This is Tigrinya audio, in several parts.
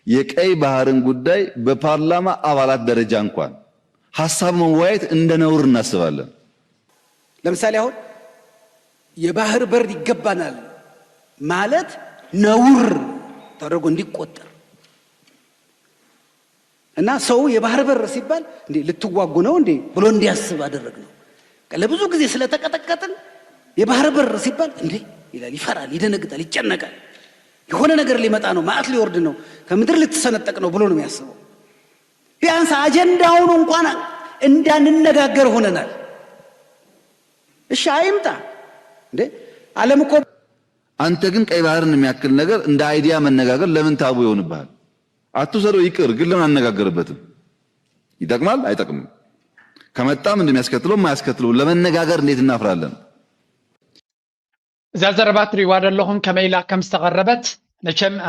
የቀይ ባህርን ጉዳይ በፓርላማ አባላት ደረጃ እንኳን ሐሳብ መወያየት እንደ ነውር እናስባለን። ለምሳሌ አሁን የባህር በር ይገባናል ማለት ነውር ተደርጎ እንዲቆጠር እና ሰው የባህር በር ሲባል እንዴ ልትዋጉ ነው እንዴ ብሎ እንዲያስብ አደረግነው። ለብዙ ጊዜ ስለተቀጠቀጥን የባህር በር ሲባል እንዴ ይላል፣ ይፈራል፣ ይደነግጣል፣ ይጨነቃል። የሆነ ነገር ሊመጣ ነው፣ ማዕት ሊወርድ ነው፣ ከምድር ልትሰነጠቅ ነው ብሎ ነው የሚያስበው። ቢያንስ አጀንዳውን እንኳን እንዳንነጋገር ሆነናል። እሺ አይምጣ እንዴ ዓለም እኮ። አንተ ግን ቀይ ባህርን የሚያክል ነገር እንደ አይዲያ መነጋገር ለምን ታቡ ይሆንብሃል? አትውሰደው ይቅር፣ ግን ለምን አነጋገርበትም? ይጠቅማል አይጠቅምም? ከመጣም እንደሚያስከትለው ማያስከትለው ለመነጋገር እንዴት እናፍራለን? زربات ريوار لهم كميلا كم استغربت نشم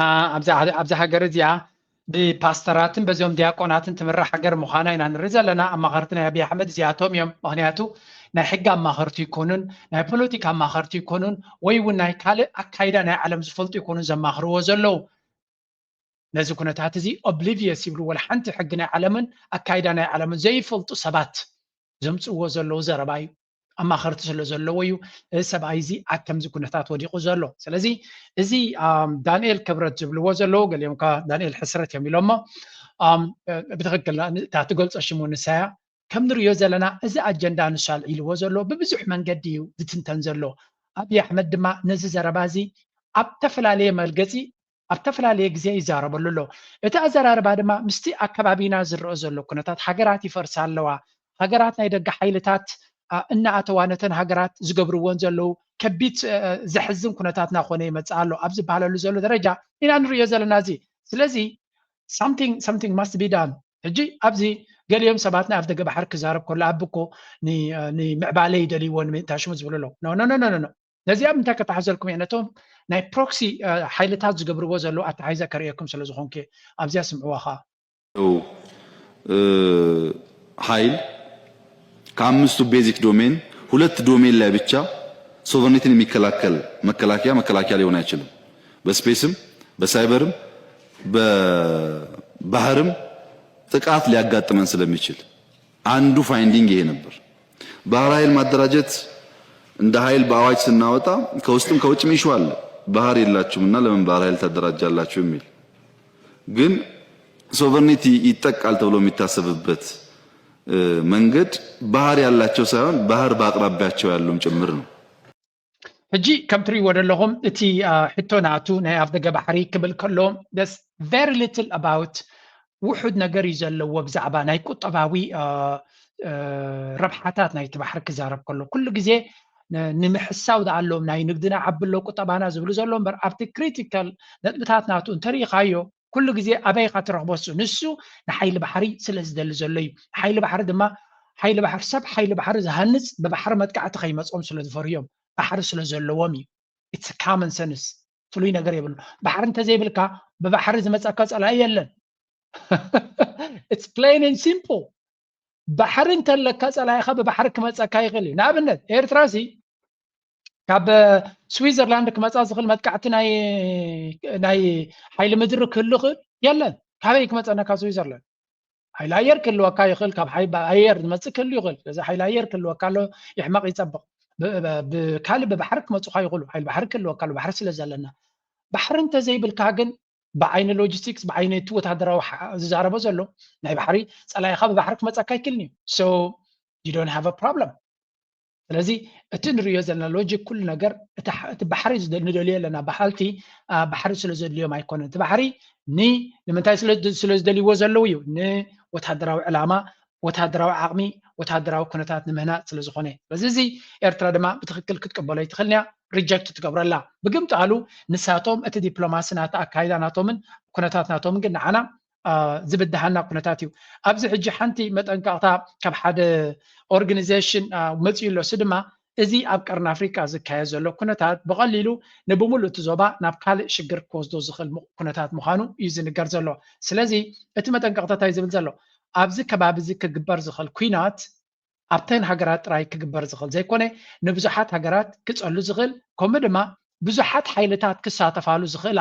أبز حجر زيا بباستراتن بزيوم دياقوناتن تمر حجر مخانا إن الرجال لنا أما خرطنا يا أبي أحمد زياتهم يوم مهنياتو نحجة أما خرطي يكونون نبوليتيك أما خرطي يكونون ويون نايكال أكيدا نعلم زفلت يكونون زما خرو زلو نزكون تعتزي oblivious يبلو والحنت حقنا علمن أكيدا نعلم زي فلت سبات زمت وزلو زرباي أما خرط زلو ويو سبعيزي أكم زكونتات وديقو زلو سلازي إزي دانيال كبرت زبلو وزلو قال يوم كا دانيال حسرت يوم لما بتغكل تعتقل أشمون الساعة كم نريو زلنا إزي أجندا نشال إلو وزلو ببزح من قديو تنزلو أبي أحمد دما نزي زربازي أبتفل عليه مالقزي أبتفل عليه جزي زارب لولو إتأزرار بعد ما مستي أكبابينا زرو زلو كنتات حجراتي فرسالوا حجراتنا يدق حيلتات إن أتوانتن هجرات زجبرو وانزلو كبيت زحزم كنتاتنا خوني متسألو أبز بحالو زلو درجة إن أنري يزل نازي سلازي something must be done هجي أبزي قال يوم سباتنا أفدق بحرك زارب كل أبوكو ني معبالي دلي ون تاشمز بلولو no نزي أب نتاك تحزلكم يعني توم ناي بروكسي حيلتات زجبرو وزلو أتعايزة كريكم سلازخونكي أبزي أسمعوها حيل ከአምስቱ ቤዚክ ዶሜን ሁለት ዶሜን ላይ ብቻ ሶቨርኒቲን የሚከላከል መከላከያ ሊሆን አይችልም። በስፔስም በሳይበርም በባህርም ጥቃት ሊያጋጥመን ስለሚችል አንዱ ፋይንዲንግ ይሄ ነበር። ባህር ኃይል ማደራጀት እንደ ኃይል በአዋጅ ስናወጣ ከውስጥም ከውጭም ይሽዋል። ባህር የላችሁምና ለምን ባህር ኃይል ታደራጃላችሁ የሚል ግን ሶቨርኒቲ ይጠቃል ተብሎ የሚታሰብበት መንገድ ባህር ያላቸው ሳይሆን ባህር በአቅራቢያቸው ያሉም ጭምር ነው። ሕጂ ከምትሪ ወደለኹም እቲ ሕቶናቱ ናይ ኣፍደገ ባሕሪ ክብል ከሎም ደስ very little about ውሑድ ነገር እዩ ዘለዎ ብዛዕባ ናይ ቁጠባዊ ረብሓታት ናይቲ ባሕሪ ክዛረብ ከሎ ኩሉ ግዜ ንምሕሳው ዝኣሎም ናይ ንግድና ዓብሎ ቁጠባና ዝብሉ ዘሎ እምበር ኣብቲ ክሪቲካል ነጥብታት ናቱ እንተሪኢኻዮ كل جزء أبي خاطر رغبص نسو نحيل بحري سلز دل زلي حيل بحر دما حيل بحر سب حيل بحر زهنس ببحر ما تقعد تخيمص أم سلز فريوم بحر سلز زلوامي it's a common sense تلوي نجار يبل بحر أنت زي بالكا ببحر زمت أكاس على يلن it's plain and simple بحر أنت اللي كاس على يخاب ببحر كم أكاي غلي نابنت إيرتراسي كاب سويسرلاند كما تصل ما تقعت ناي حيل مدر كله خل يلا كابي كما انا كا سويسرلاند حيل اير كله كاي خل كاب حي اير مص كله خل اذا حيل اير كله كالو يحمق يطبق بكالب بحرك ما تصخاي يقولوا حيل بحر كله كالو بحر سلازلنا بحر انت زي بالكاغن بعين لوجيستكس بعين تو وتهدراو زاربو زلو ناي بحري صلاي خاب بحرك ما تصكاي كلني so you don't have a problem ስለዚህ እቲ ንሪኦ ዘለና ሎጂክ ኩሉ ነገር እቲ ባሕሪ ንደልዮ ኣለና ባሓልቲ ባሕሪ ስለ ዘድልዮም ኣይኮነን እቲ ባሕሪ ንምንታይ ስለ ዝደልይዎ ዘለዉ እዩ ንወታደራዊ ዕላማ ወታደራዊ ዓቕሚ ወታደራዊ ኩነታት ንምህናፅ ስለ ዝኾነ ስለዚ እዚ ኤርትራ ድማ ብትክክል ክትቀበሎ ይትኽእል እያ ሪጀክት ትገብረላ ብግምቲ ኣሉ ንሳቶም እቲ ዲፕሎማሲ ናታ ኣካይዳ ናቶምን ኩነታት ናቶምን ግን ንዓና ዝብድሃና ኩነታት እዩ ኣብዚ ሕጂ ሓንቲ መጠንቀቕታ ካብ ሓደ ኦርጋናይዜሽን መፅኢሎ ስድማ እዚ ኣብ ቀርኒ ኣፍሪካ ዝካየድ ዘሎ ኩነታት ብቐሊሉ ንብሙሉእ እቲ ዞባ ናብ ካልእ ሽግር ክወስዶ ዝኽእል ኩነታት ምዃኑ እዩ ዝንገር ዘሎ ስለዚ እቲ መጠንቀቕታ እንታይ ዝብል ዘሎ ኣብዚ ከባቢ እዚ ክግበር ዝኽእል ኩናት ኣብተን ሃገራት ጥራይ ክግበር ዝኽእል ዘይኮነ ንብዙሓት ሃገራት ክፀሉ ዝኽእል ከምኡ ድማ ብዙሓት ሓይልታት ክሳተፋሉ ዝኽእላ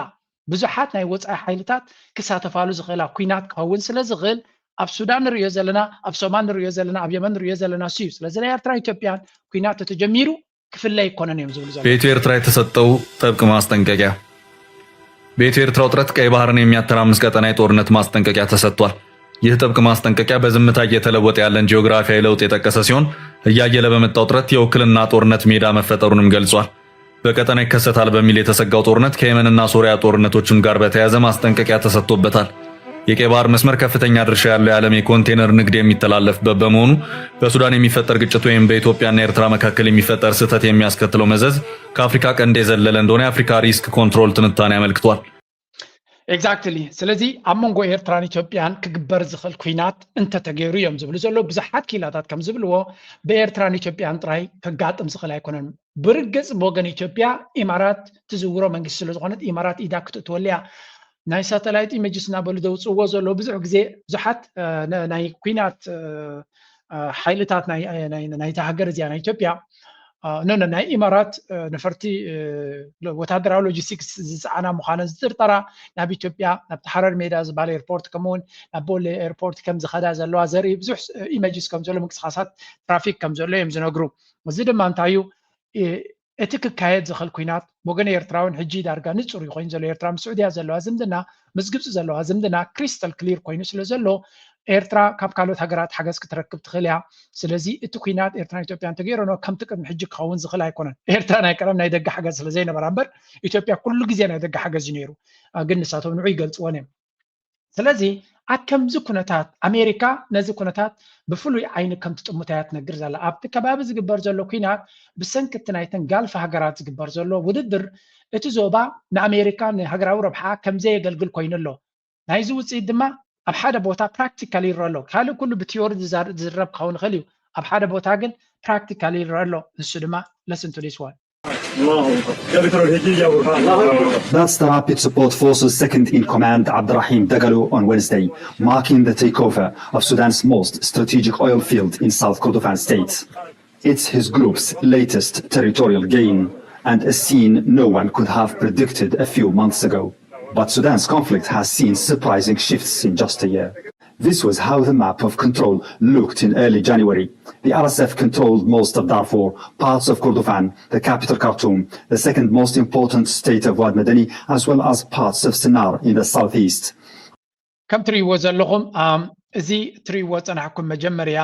ብዙሓት ናይ ወፃኢ ሓይልታት ክሳተፋሉ ዝኽእላ ኩናት ክኸውን ስለ ዝኽእል ኣብ ሱዳን ንሪኦ ዘለና ኣብ ሶማል ንሪኦ ዘለና ኣብ የመን ንሪኦ ዘለና እዩ ስለዚ ናይ ኤርትራ ኢትዮጵያን ኩናት ተጀሚሩ ክፍለይ ይኮነን እዮም ዝብሉ ዘሎ በኢትዮ ኤርትራ የተሰጠው ጥብቅ ማስጠንቀቂያ በኢትዮ ኤርትራ ውጥረት ቀይ ባህርን የሚያተራምስ ቀጠና የጦርነት ማስጠንቀቂያ ተሰጥቷል። ይህ ጥብቅ ማስጠንቀቂያ በዝምታ እየተለወጠ ያለን ጂኦግራፊያዊ ለውጥ የጠቀሰ ሲሆን እያየለ በመጣው ውጥረት የውክልና ጦርነት ሜዳ መፈጠሩንም ገልጿል። በቀጠና ይከሰታል በሚል የተሰጋው ጦርነት ከየመንና ሶሪያ ጦርነቶችም ጋር በተያያዘ ማስጠንቀቂያ ተሰጥቶበታል። የቀይ ባህር መስመር ከፍተኛ ድርሻ ያለው የዓለም የኮንቴነር ንግድ የሚተላለፍበት በመሆኑ በሱዳን የሚፈጠር ግጭት ወይም በኢትዮጵያና ኤርትራ መካከል የሚፈጠር ስህተት የሚያስከትለው መዘዝ ከአፍሪካ ቀንድ የዘለለ እንደሆነ የአፍሪካ ሪስክ ኮንትሮል ትንታኔ አመልክቷል። ኤግዛክትሊ ስለዚህ ኣብ መንጎ ኤርትራን ኢትዮጵያን ክግበር ዝኽእል ኩናት እንተተገይሩ እዮም ዝብሉ ዘሎ ብዙሓት ኪላታት ከም ዝብልዎ በኤርትራን ኢትዮጵያን ጥራይ ከጋጥም ዝኽእል ኣይኮነን ብርግፅ ብወገን ኢትዮጵያ ኢማራት ትዝውሮ መንግስቲ ስለ ዝኾነት ኢማራት ኢዳ ክትእትወልያ ናይ ሳተላይት ኢሜጅስ እናበሉ ዘውፅዎ ዘሎ ብዙሕ ግዜ ብዙሓት ናይ ኩናት ሓይልታት ናይታ ሃገር እዚኣ ናይ ኢትዮጵያ ናይ ኢማራት ነፈርቲ ወታደራዊ ሎጂስቲክስ ዝፀዓና ምዃነን ዝጥርጠራ ናብ ኢትዮጵያ ናብቲ ሓረር ሜዳ ዝበሃል ኤርፖርት ከምኡውን ናብ ቦሌ ኤርፖርት ከም ዝኸዳ ዘለዋ ዘርኢ ብዙሕ ኢሜጅስ ከም ዘሎ ምንቅስቃሳት ትራፊክ ከም ዘሎ እዮም ዝነግሩ እዚ ድማ እንታይ እዩ እቲ ክካየድ ዝኽእል ኩናት ወገን ኤርትራውን ሕጂ ዳርጋ ንፁር ኮይኑ ዘሎ ኤርትራ ምስ ዑድያ ዘለዋ ዝምድና ምስ ግብፂ ዘለዋ ዝምድና ክሪስታል ክሊር ኮይኑ ስለ ዘሎ ኤርትራ ካብ ካልኦት ሃገራት ሓገዝ ክትረክብ ትኽእል እያ ስለዚ እቲ ኩናት ኤርትራን ኢትዮጵያን ተገይሮኖ ከምቲ ቅድሚ ሕጂ ክኸውን ዝኽእል ኣይኮነን ኤርትራ ናይ ቀረም ናይ ደገ ሓገዝ ስለ ዘይነበራ እምበር ኢትዮጵያ ኩሉ ግዜ ናይ ደገ ሓገዝ እዩ ነይሩ ግን ንሳቶም ንዑ ይገልፅዎን እዮም ስለዚ ኣብ ከምዚ ኩነታት ኣሜሪካ ነዚ ኩነታት ብፍሉይ ዓይኒ ከም ትጥምታ እያ ትነግር ዘላ ኣብቲ ከባቢ ዝግበር ዘሎ ኩናት ብሰንኪቲ ናይተን ጋልፊ ሃገራት ዝግበር ዘሎ ውድድር እቲ ዞባ ንኣሜሪካ ንሃገራዊ ረብሓ ከምዘየገልግል ኮይኑ ኣሎ ናይዚ ውፅኢት ድማ ኣብ ሓደ ቦታ ፕራክቲካሊ ይረአ ኣሎ ካልእ ኩሉ ብቲዮሪ ዝዝረብ ክኸውን ይኽእል እዩ ኣብ ሓደ ቦታ ግን ፕራክቲካሊ ይረአ ኣሎ ንሱ ድማ ለስን ቱ ዲስ ዋን That's the Rapid Support Forces second in command Abdurrahim Dagalo on Wednesday, marking the takeover of Sudan's most strategic oil field in South Kordofan state. It's his group's latest territorial gain and a scene no one could have predicted a few months ago. But Sudan's conflict has seen surprising shifts in just a year. This was how the map of control looked in early January. The RSF controlled most of Darfur, parts of Kordofan, the capital Khartoum, the second most important state of Wad Madani, as well as parts of Sennar in the southeast. ከም ትሪእዎ ዘለኹም እዚ ትሪእዎ ፀናሕኩም መጀመርያ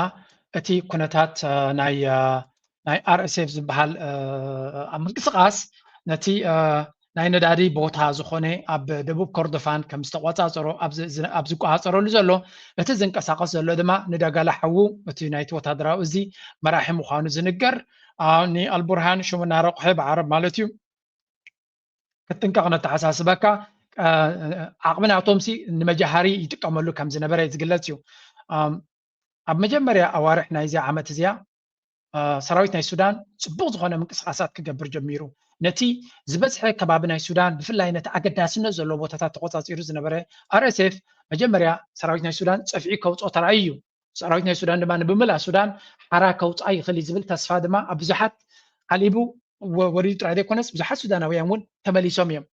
እቲ ኩነታት ናይ RSF ዝበሃል ምንቅስቃስ ነቲ ናይ ነዳዲ ቦታ ዝኾነ ኣብ ደቡብ ኮርዶፋን ከም ዝተቆፃፀሮ ኣብ ዝቆፃፀረሉ ዘሎ እቲ ዝንቀሳቀስ ዘሎ ድማ ንዳጋላ ሓዉ እቲ ናይቲ ወታደራዊ እዚ መራሒ ምዃኑ ዝንገር ንኣልቡርሃን ሹምና ረቑሒ ብዓረብ ማለት እዩ ክትጥንቀቕ ነተሓሳስበካ ዓቕምናቶም ንመጃሃሪ ይጥቀመሉ ከም ዝነበረ ዝግለጽ እዩ ኣብ መጀመርያ ኣዋርሕ ናይዚ ዓመት እዚኣ ሰራዊት ናይ ሱዳን ጽቡቕ ዝኾነ ምንቅስቃሳት ክገብር ጀሚሩ ነቲ ዝበፅሐ ከባቢ ናይ ሱዳን ብፍላይ ነቲ ኣገዳስነት ዘለዎ ቦታታት ተቆፃፂሩ ዝነበረ RSF መጀመርያ ሰራዊት ናይ ሱዳን ፀፍዒ ከውፅኦ ተራእዩ ሰራዊት ናይ ሱዳን ድማ ንብምላእ ሱዳን ሓራ ከውፅኣ ይኽእል ዝብል ተስፋ ድማ ኣብ ብዙሓት ዓሊቡ ወሪዱ ጥራይ ዘይኮነስ ብዙሓት ሱዳናውያን እውን ተመሊሶም እዮም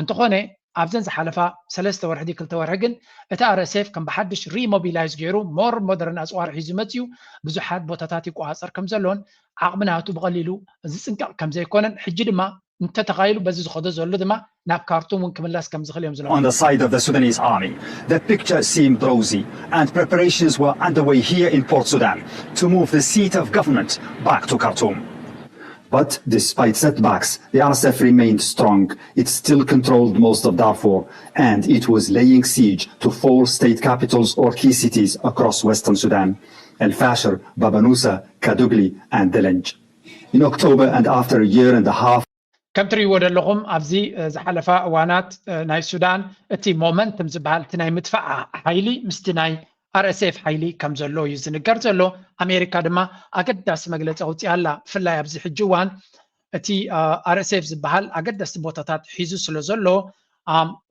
እንተኾነ ኣብዘን ዝሓለፋ 3 ወርሒ 2 ወርሒ ግን እቲ RSF ከም ብሓድሽ ሪሞቢላይዝ ገይሩ ሞር ሞደርን ኣፅዋር ሒዙ መፅዩ ብዙሓት ቦታታት ይቆፃፀር ከም ዘሎን ዓቕምናቱ ብቐሊሉ ዝፅንቀቕ ከም ዘይኮነን ሕጂ ድማ እንተተኻይሉ በዚ ዝኸዶ ዘሎ ድማ ናብ ካርቱም እውን ክምለስ ከም ዝኽእል እዮም ዝለዉ On the side of the Sudanese army, the picture seemed rosy and preparations were underway here in Port Sudan to move the seat of government back to Khartoum. But despite setbacks, the RSF remained strong. It still controlled most of Darfur, and it was laying siege to 4 state capitals or key cities across western Sudan: El Fasher, Baba Nusa, Kadugli, and Delenj. In October, and after a year and a half, ከም ትሪእዎ ዘለኹም ኣብዚ ዝሓለፈ እዋናት ናይ ሱዳን እቲ ሞመንተም ዝበሃል እቲ ናይ ምድፋዕ ሓይሊ ምስቲ ናይ RSF ሓይሊ ከም ዘሎ እዩ ዝንገር ዘሎ ኣሜሪካ ድማ ኣገዳሲ መግለፂ ኣውፅኣ ኣላ ብፍላይ ኣብዚ ሕጂ እዋን እቲ RSF ዝበሃል ኣገዳሲ ቦታታት ሒዙ ስለ ዘሎ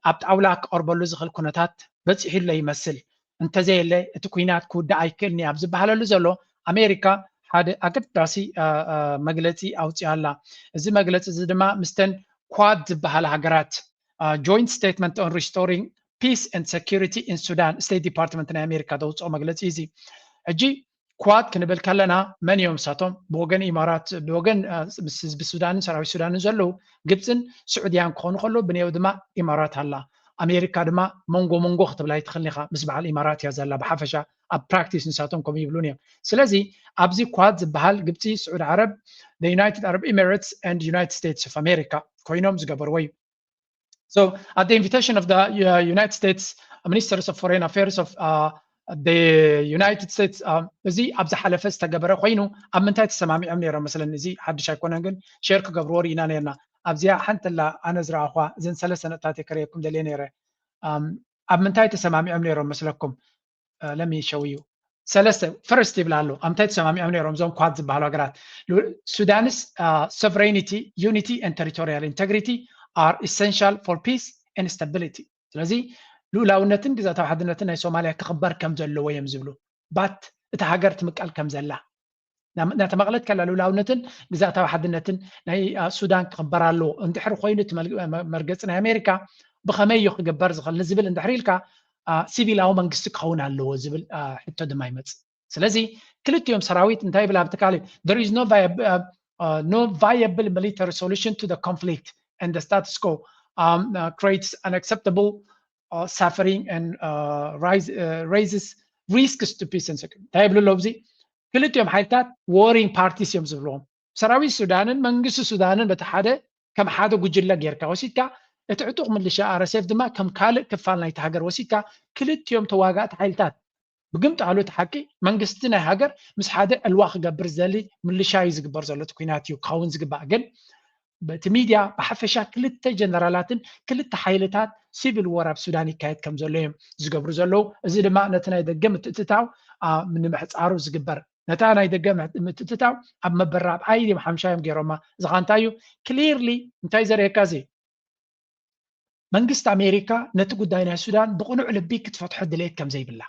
ኣብ ጣውላ ክቐርበሉ ዝኽእል ኩነታት በፂሒሉ ይመስል እንተዘየለ እቲ ኩናት ክውዳእ ኣይክእልኒ ኣብ ዝበሃለሉ ዘሎ ኣሜሪካ ሓደ ኣገዳሲ መግለፂ ኣውፅኣ ኣላ እዚ መግለፂ እዚ ድማ ምስተን ኳድ ዝበሃል ሃገራት joint statement on restoring peace and security in Sudan State Department in America دوصو مغلጽ easy اجي ኳድ ክንብል ከለና መን እዮም ሳቶም ብወገን ኢማራት ብወገን ብሱዳንን ሰራዊት ሱዳንን ዘለው ግብፅን ስዑድያን ክኾኑ ከሎ ብኔው ድማ ኢማራት አላ አሜሪካ ድማ መንጎ ክትብላ ይትኽልኒኻ ምስ በዓል ኢማራት እያ ዘላ ብሓፈሻ ኣብ ፕራክቲስ ንሳቶም ከምኡ ይብሉን እዮም ስለዚ ኣብዚ ኳድ ዝበሃል ግብፂ ስዑድ ዓረብ the United Arab Emirates and United States of America ኮይኖም ዝገበርዎ እዩ so at the invitation of the United States Ministers of Foreign Affairs of the United States እዚ ኣብ ዝሓለፈ ዝተገበረ ኮይኑ ኣብ ምንታይ ተሰማሚዖም ነይሮም መስለን እዚ ሓድሽ ኣይኮነን ግን ሼር ክገብርዎ ኢና ነርና ኣብዚያ ሓንተላ ኣነ ዝረኣኳ እዘን ሰለስተ ነጥብታት የከረየኩም ደልየ ነይረ ኣብ ምንታይ ተሰማሚዖም ነይሮም መስለኩም let me show you ሰለስተ ፈርስት ይብላ ኣሎ ኣብ ምንታይ ተሰማሚዖም ነይሮም እዞም ኳድ ዝበሃሉ ሃገራት Sudan's sovereignty unity and territorial integrity are essential for peace and stability ስለዚ ሉላውነትን ግዛታዊ ሓድነትን ናይ ሶማልያ ክኽበር ከም ዘለዎ እዮም ዝብሉ ባት እቲ ሃገር ትምቃል ከም ዘላ ናተመቕለት ከላ ሉላውነትን ግዛታዊ ሓድነትን ናይ ሱዳን ክኽበር ኣለዎ እንድሕር ኮይኑ መርገፂ ናይ ኣሜሪካ ብኸመይ እዩ ክግበር ዝኽእል ንዝብል እንድሕር ኢልካ ሲቪላዊ መንግስቲ ክኸውን ኣለዎ ዝብል ሕቶ ድማ ይመፅእ ስለዚ ክልቲኦም ሰራዊት እንታይ ይብል ኣብቲ ካሊእ there is no viable military solution to the conflict and the status quo creates unacceptable suffering and raises risks to peace and security ታይብሉ ለውዚ ክልቲኦም ሓይልታት warring parties እዮም ዝብልዎም ሰራዊት ሱዳንን መንግስቲ ሱዳንን በቲ ሓደ ከም ሓደ ጉጅለ ጌርካ ወሲድካ እቲ ዕጡቕ ምልሻ RSF ድማ ከም ካልእ ክፋል ናይቲ ሃገር ወሲድካ ክልቲኦም ተዋጋእቲ ሓይልታት ብግምት ኣሉ እቲ ሓቂ መንግስቲ ናይ ሃገር ምስ ሓደ ዕልዋ ክገብር ዘሊ ምልሻ እዩ ዝግበር ዘሎ እቲ ኩናት እዩ ክኸውን ዝግባእ ግን በቲ ሚድያ ብሓፈሻ ክልተ ጀነራላትን ክልተ ሓይልታት ሲቪል ወር ኣብ ሱዳን ይካየድ ከም ዘሎ እዮም ዝገብሩ ዘለው እዚ ድማ ነቲ ናይ ደገ ምትእትታው ንምሕፃሩ ዝግበር ነታ ናይ ደገ ምትእትታው ኣብ መበራብ ዓይሎም ሓምሻዮም ገይሮማ ዝኻንታ እዩ ክሊርሊ እንታይ ዘርእየካ እዚ መንግስቲ ኣሜሪካ ነቲ ጉዳይ ናይ ሱዳን ብቕኑዕ ልቢ ክትፈትሖ ድሌት ከም ዘይብላ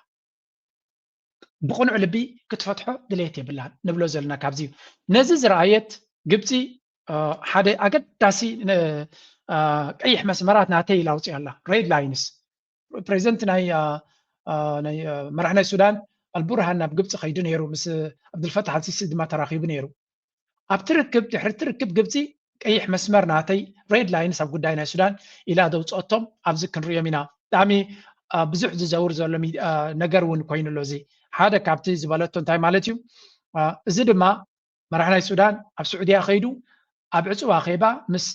ብቕኑዕ ልቢ ክትፈትሖ ድሌት የብላ ንብሎ ዘለና ካብዚ ነዚ ዝረኣየት ግብፂ ሓደ ኣገዳሲ ቀይሕ መስመራት ናተይ ላውፅያ ኣላ ሬድ ላይንስ ፕሬዚደንት ናይ መራሒ ናይ ሱዳን አልቡርሃን ናብ ግብፂ ከይዱ ነይሩ ምስ ዓብድልፈታሕ አልሲሲ ድማ ተራኺቡ ነይሩ ኣብ ትርክብ ድሕሪ ትርክብ ግብፂ ቀይሕ መስመር ናተይ ሬድ ላይንስ ኣብ ጉዳይ ናይ ሱዳን ኢላ ደውፅኦቶም ኣብዚ ክንሪኦም ኢና ብጣዕሚ ብዙሕ ዝዘውር ዘሎ ነገር እውን ኮይኑሎ እዚ ሓደ ካብቲ ዝበለቶ እንታይ ማለት እዩ እዚ ድማ መራሒ ናይ ሱዳን ኣብ ስዑድያ ከይዱ ኣብ ዕፁባ ኸይባ ምስ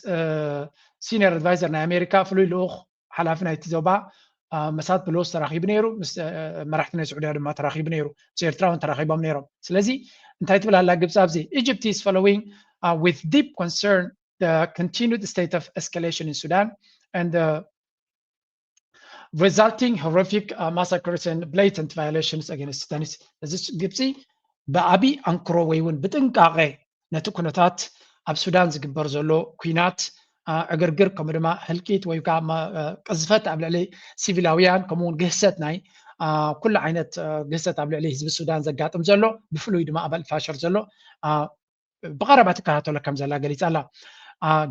ሲኒየር ኣድቫይዘር ናይ ኣሜሪካ ፍሉይ ልኡኽ ሓላፊ ናይቲ ዞባ መሳት ብሎስ ተራኺቡ ነይሩ ምስ መራሕቲ ናይ ስዑድያ ድማ ተራኺቡ ነይሩ ምስ ኤርትራ እውን ተራኺቦም ነይሮም ስለዚ እንታይ ትብል ኣላ ግብፂ ኣብዚ Egypt is following with deep concern the continued state of escalation in Sudan and the resulting horrific massacres and blatant violations against Sudanese እዚ ግብፂ ብዓቢ አንክሮ ወይ እውን ብጥንቃቄ ነቲ ኩነታት ኣብ ሱዳን ዝግበር ዘሎ ኩናት ዕግርግር ከምኡ ድማ ህልቂት ወይ ከዓ ቅዝፈት ኣብ ልዕሊ ሲቪላውያን ከምኡውን ግህሰት ናይ ኩሉ ዓይነት ግህሰት ኣብ ልዕሊ ህዝቢ ሱዳን ዘጋጥም ዘሎ ብፍሉይ ድማ ኣብ ኣልፋሸር ዘሎ ብቐረባ ትከታተሎ ከም ዘላ ገሊፃ ኣላ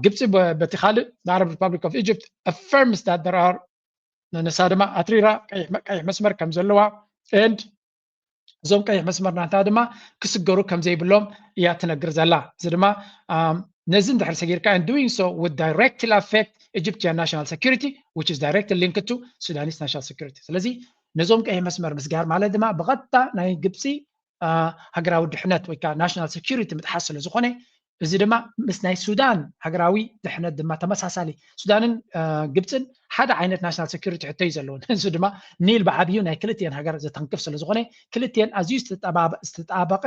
ግብፂ በቲ ካልእ the Arab Republic of Egypt affirms that there are ነሳ ድማ ኣትሪራ ቀይሕ መስመር ከም ዘለዋ and እዞም ቀይሕ መስመር ናታ ድማ ክስገሩ ከም ዘይብሎም እያ ትነግር ዘላ እዚ ድማ ነዚ እንድሕር ሰጊርካ and doing so would directly affect Egyptian national security which is directly linked to Sudanese national security ስለዚ ነዞም ቀይሕ መስመር ምስጋር ማለት ድማ ብቐጥታ ናይ ግብፂ ሃገራዊ ድሕነት ወይ ከዓ ናሽናል ሴኩሪቲ ምጥሓስ ስለ ዝኾነ እዚ ድማ ምስ ናይ ሱዳን ሃገራዊ ድሕነት ድማ ተመሳሳሊ ሱዳንን ግብፅን ሓደ ዓይነት ናሽናል ሴኩሪቲ ሕቶ እዩ ዘለዎን እዚ ድማ ኒል ብዓብዩ ናይ ክልቲአን ሃገር ዘተንክፍ ስለ ዝኾነ ክልቲአን ኣዝዩ ዝተጣበቀ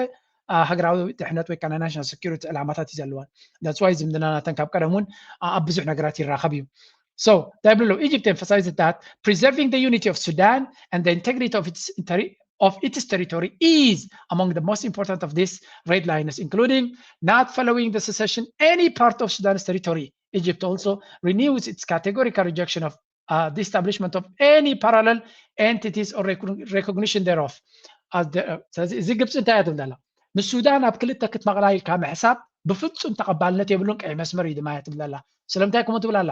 ሃገራዊ ድሕነት ወይ ከዓ ናይ ናሽናል ሴኩሪቲ ዕላማታት እዩ ዘለዋን that's why ዝምድናናተን ካብ ቀደም እውን ኣብ ብዙሕ ነገራት ይራኸብ እዩ So, Egypt emphasizes that preserving the unity of Sudan and the integrity of its territory is among the most important of these red lines, including not following the secession any part of Sudan's territory. Egypt also renews its categorical rejection of the establishment of any parallel entities or recognition thereof. As the Egypt ምስ ሱዳን ኣብ ክልተ ክትመቕላ ኢልካ ምሕሳብ ብፍጹም ተቐባልነት የብሉን ቀይ መስመር እዩ ድማ ትብለላ ስለምንታይ ከምኡ ትብላ ኣላ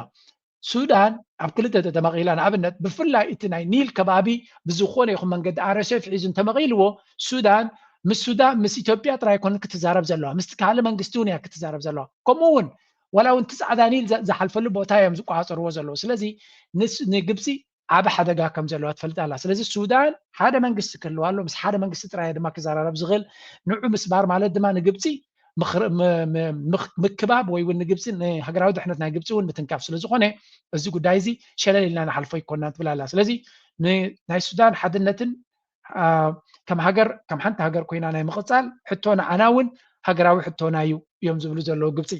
ሱዳን ኣብ ክልተ ተመቂላ ንኣብነት ብፍላይ እቲ ናይ ኒል ከባቢ ብዝኾነ ይኹን መንገዲ RSF ሒዙን ተመቂልዎ ሱዳን ምስ ኢትዮጵያ ጥራይ ኮን ክትዛረብ ዘለዋ ምስ ካልእ መንግስቲ እውን እያ ክትዛረብ ዘለዋ ከምኡ እውን ወላ እውን ፃዕዳ ኒል ዝሓልፈሉ ቦታ እዮም ዝቋፀርዎ ዘለዉ ስለዚ ንግብፂ ዓብ ሓደጋ ከም ዘለዋ ትፈልጥ ኣላ ስለዚ ሱዳን ሓደ መንግስቲ ክህልዋ ኣሎ ምስ ሓደ መንግስቲ ጥራይ ድማ ክዘራረብ ዝኽእል ንዑ ምስባር ማለት ድማ ንግብፂ ምክባብ ወይ እውን ንግብፂ ንሃገራዊ ድሕነት ናይ ግብፂ እውን ምትንካፍ ስለ ዝኾነ እዚ ጉዳይ እዚ ሸለል ኢልና ንሓልፎ ይኮና ትብል ኣላ ስለዚ ናይ ሱዳን ሓድነትን ከም ሓንቲ ሃገር ኮይና ናይ ምቕፃል ሕቶና ኣና እውን ሃገራዊ ሕቶና እዩ እዮም ዝብሉ ዘለዉ ግብፂ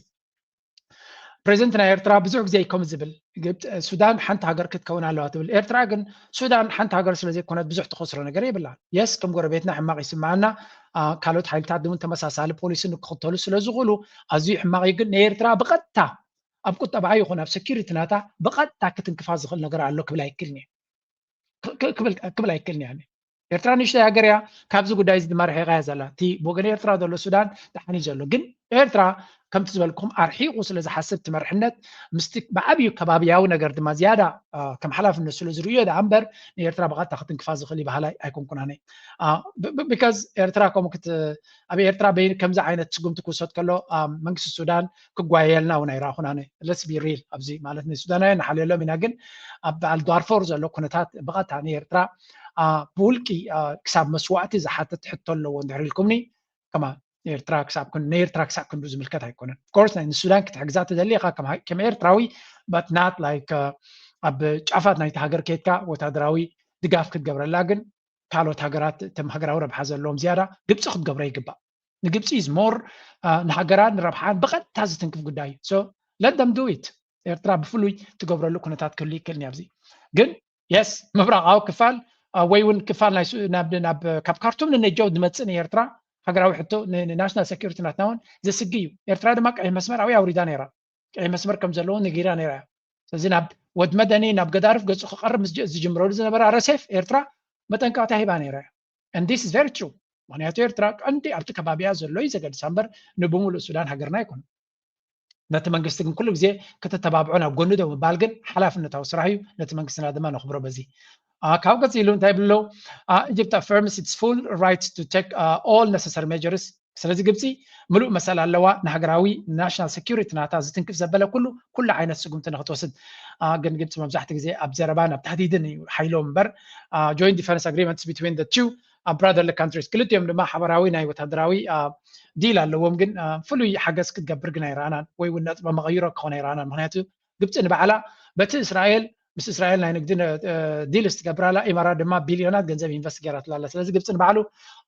ፕሬዚደንት ናይ ኤርትራ ብዙሕ ግዜ ይከም ዝብል ሱዳን ሓንቲ ሃገር ክትከውን ኣለዋ ትብል ኤርትራ ግን ሱዳን ሓንቲ ሃገር ስለ ዘይኮነት ብዙሕ ትኸስሮ ነገር የብላ የስ ከም ጎረቤትና ሕማቕ ይስማዓና ካልኦት ሓይልታት ድማ ተመሳሳሊ ፖሊሲ ንክኽተሉ ስለ ዝኽእሉ ኣዝዩ ሕማቕ እዩ ግን ንኤርትራ ብቐጥታ ኣብ ቁጠባ ይኹን ኣብ ሴኪሪቲ ናታ ብቐጥታ ክትንክፋ ዝኽእል ነገር ኣሎ ክብል ኣይክልኒ ኤርትራ ንእሽተይ ሃገር እያ ካብዚ ጉዳይ እዚ ድማ ርሒቓ እያ ዘላ እቲ ብወገን ኤርትራ ዘሎ ሱዳን ተሓኒ ዘሎ ግን ኤርትራ ከምቲ ዝበልኩም ኣርሒቑ ስለ ዝሓስብ ትመርሕነት ምስቲ ብዓብዩ ከባቢያዊ ነገር ድማ ዝያዳ ከም ሓላፍነት ስለ ዝርዮ ዳ እምበር ንኤርትራ ብቐጥታ ክትንክፋ ዝኽእል ይባህላይ ኣይኮንኩን ኣነ ቢካዝ ኤርትራ ኣብ ኤርትራ ከምዚ ዓይነት ስጉምቲ ክውሰድ ከሎ መንግስቲ ሱዳን ክጓየልና እውን ኣይረኣኹን ኣነ ለስ ቢ ሪል ኣብዚ ማለት ንሱዳናውያን ንሓልየሎም ኢና ግን ኣብ በዓል ዳርፎር ዘሎ ኩነታት ብቐጥታ ንኤርትራ ብውልቂ ክሳብ መስዋዕቲ ዝሓትት ሕቶ ኣለዎ እንድሕር ኢልኩምኒ ከማ ኤርትራ ክሳብ ክንዱ ዝምልከት ኣይኮነን ኮርስ ናይ ንሱዳን ክትሕግዛ ተደሊኻ ከም ኤርትራዊ በት ናት ላይክ ኣብ ጫፋት ናይቲ ሃገር ከይድካ ወታደራዊ ድጋፍ ክትገብረላ ግን ካልኦት ሃገራት እቶም ሃገራዊ ረብሓ ዘለዎም ዝያዳ ግብፂ ክትገብሮ ይግባእ ንግብፂ ኢዝ ሞር ንሃገራን ንረብሓን ብቐጥታ ዝትንክፍ ጉዳይ እዩ ሶ let them do it ኤርትራ ብፍሉይ ትገብረሉ ኩነታት ክህሉ ይክእልኒ ኣብዚ ግን የስ ምብራቃዊ ክፋል ወይ እውን ክፋል ናብ ካብ ካርቱም ንነጃው ዝመፅእ ንኤርትራ ሃገራዊ ሕቶ ንናሽናል ሴኪሪቲ ናትና እውን ዘስጊ እዩ ኤርትራ ድማ ቀይሕ መስመር ኣብያ ኣውሪዳ ነይራ ቀይሕ መስመር ከም ዘለዎ ነጊራ ነይራ ስለዚ ናብ ወድ መደኒ ናብ ገዳርፍ ገፁ ክቐርብ ምስ ዝጅምረሉ ዝነበረ RSF ኤርትራ መጠንቀቕታ ሂባ ነይራ and this is very true ምክንያቱ ኤርትራ ቀንዲ ኣብቲ ከባቢያ ዘሎ እዩ ዘገድሳ እምበር ንብሙሉእ ሱዳን ሃገርና ኣይኮነ ነቲ መንግስቲ ግን ኩሉ ግዜ ከተተባብዖ ናብ ጎኑ ዶ ምባል ግን ሓላፍነታዊ ስራሕ እዩ ነቲ መንግስትና ድማ ነኽብሮ በዚ ካብ ገፅ ኢሉ እንታይ ብሎ Egypt affirms its full rights to take all necessary measures ስለዚ ግብፂ ምሉእ መሰል ኣለዋ ንሃገራዊ ናሽናል ሴኪሪቲ ናታ ዝትንክፍ ዘበለ ኩሉ ዓይነት ስጉምቲ ንክትወስድ ግን ግብፂ መብዛሕትኡ ግዜ ኣብ ዘረባን ኣብ ተህዲድን እዩ ሓይሎም እምበር joint defense agreements between the two brotherly countries ክልቲኦም ድማ ሓበራዊ ናይ ወታደራዊ ዲል ኣለዎም ግን ፍሉይ ሓገዝ ክትገብር ግን ኣይረኣናን ወይ እውን ነጥበ መቐይሮ ክኾነ ኣይረኣናን ምክንያቱ ግብፂ ንባዕላ በቲ እስራኤል ምስ እስራኤል ናይ ንግዲ ዲል ዝትገብራላ ኢማራት ድማ ቢልዮናት ገንዘብ ኢንቨስት ገይራትላ ኣላ ስለዚ ግብፂ ንባዕሉ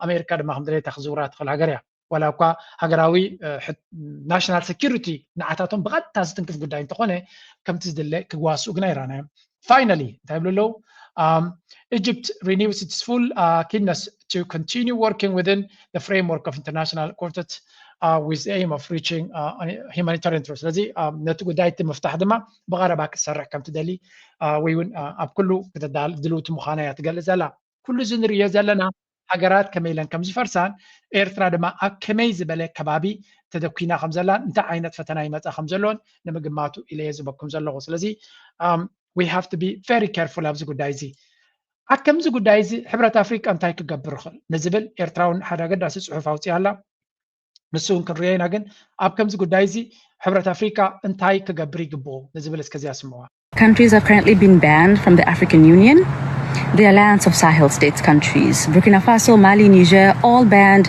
ኣሜሪካ ድማ ከምድሌታ ክዝውራ ትኽእል ሃገር እያ ወላ እኳ ሃገራዊ ናሽናል ሴኪሪቲ ንዓታቶም ብቐጥታ ዝትንክፍ ጉዳይ እንተኾነ ከምቲ ዝድለ ክዋስኡ ግን ኣይረኣናዮም ፋይናሊ እንታይ ይብሉ ኣለዉ Egypt renews its full keenness to continue working within the framework of international quartet with the aim of reaching humanitarian truth. ስለዚ ነቲ ጉዳይ እቲ ምፍታሕ ድማ ብቐረባ ክትሰርሕ ከም ትደሊ ወይ እውን ኣብ ኩሉ ክትድልውቲ ምዃና እያ ትገልጽ ዘላ ኩሉ እዚ ንሪኦ ዘለና ሃገራት ከመይ ኢለን ከም ዝፈርሳን ኤርትራ ድማ ኣብ ከመይ ዝበለ ከባቢ ተደኪና ከም ዘላን እንታይ ዓይነት ፈተና ይመፃ ከም ዘለዎን ንምግማቱ ኢለ ዝበኩም ዘለኹ ስለዚ we have to be very careful ኣብዚ ጉዳይ እዚ ኣብ ከምዚ ጉዳይ እዚ ሕብረት ኣፍሪቃ እንታይ ክገብር ይኽእል ንዝብል ኤርትራውን ሓደ ኣገዳሲ ፅሑፍ ኣውፅያ ኣላ ንሱ እውን ክንሪኦ ኢና ግን ኣብ ከምዚ ጉዳይ እዚ ሕብረት ኣፍሪቃ እንታይ ክገብር ይግብኦ ንዝብል እስከዚያ ስምዖ Countries have currently been banned from the African Union. The Alliance of Sahel States countries, Burkina Faso, Mali, Niger, all banned,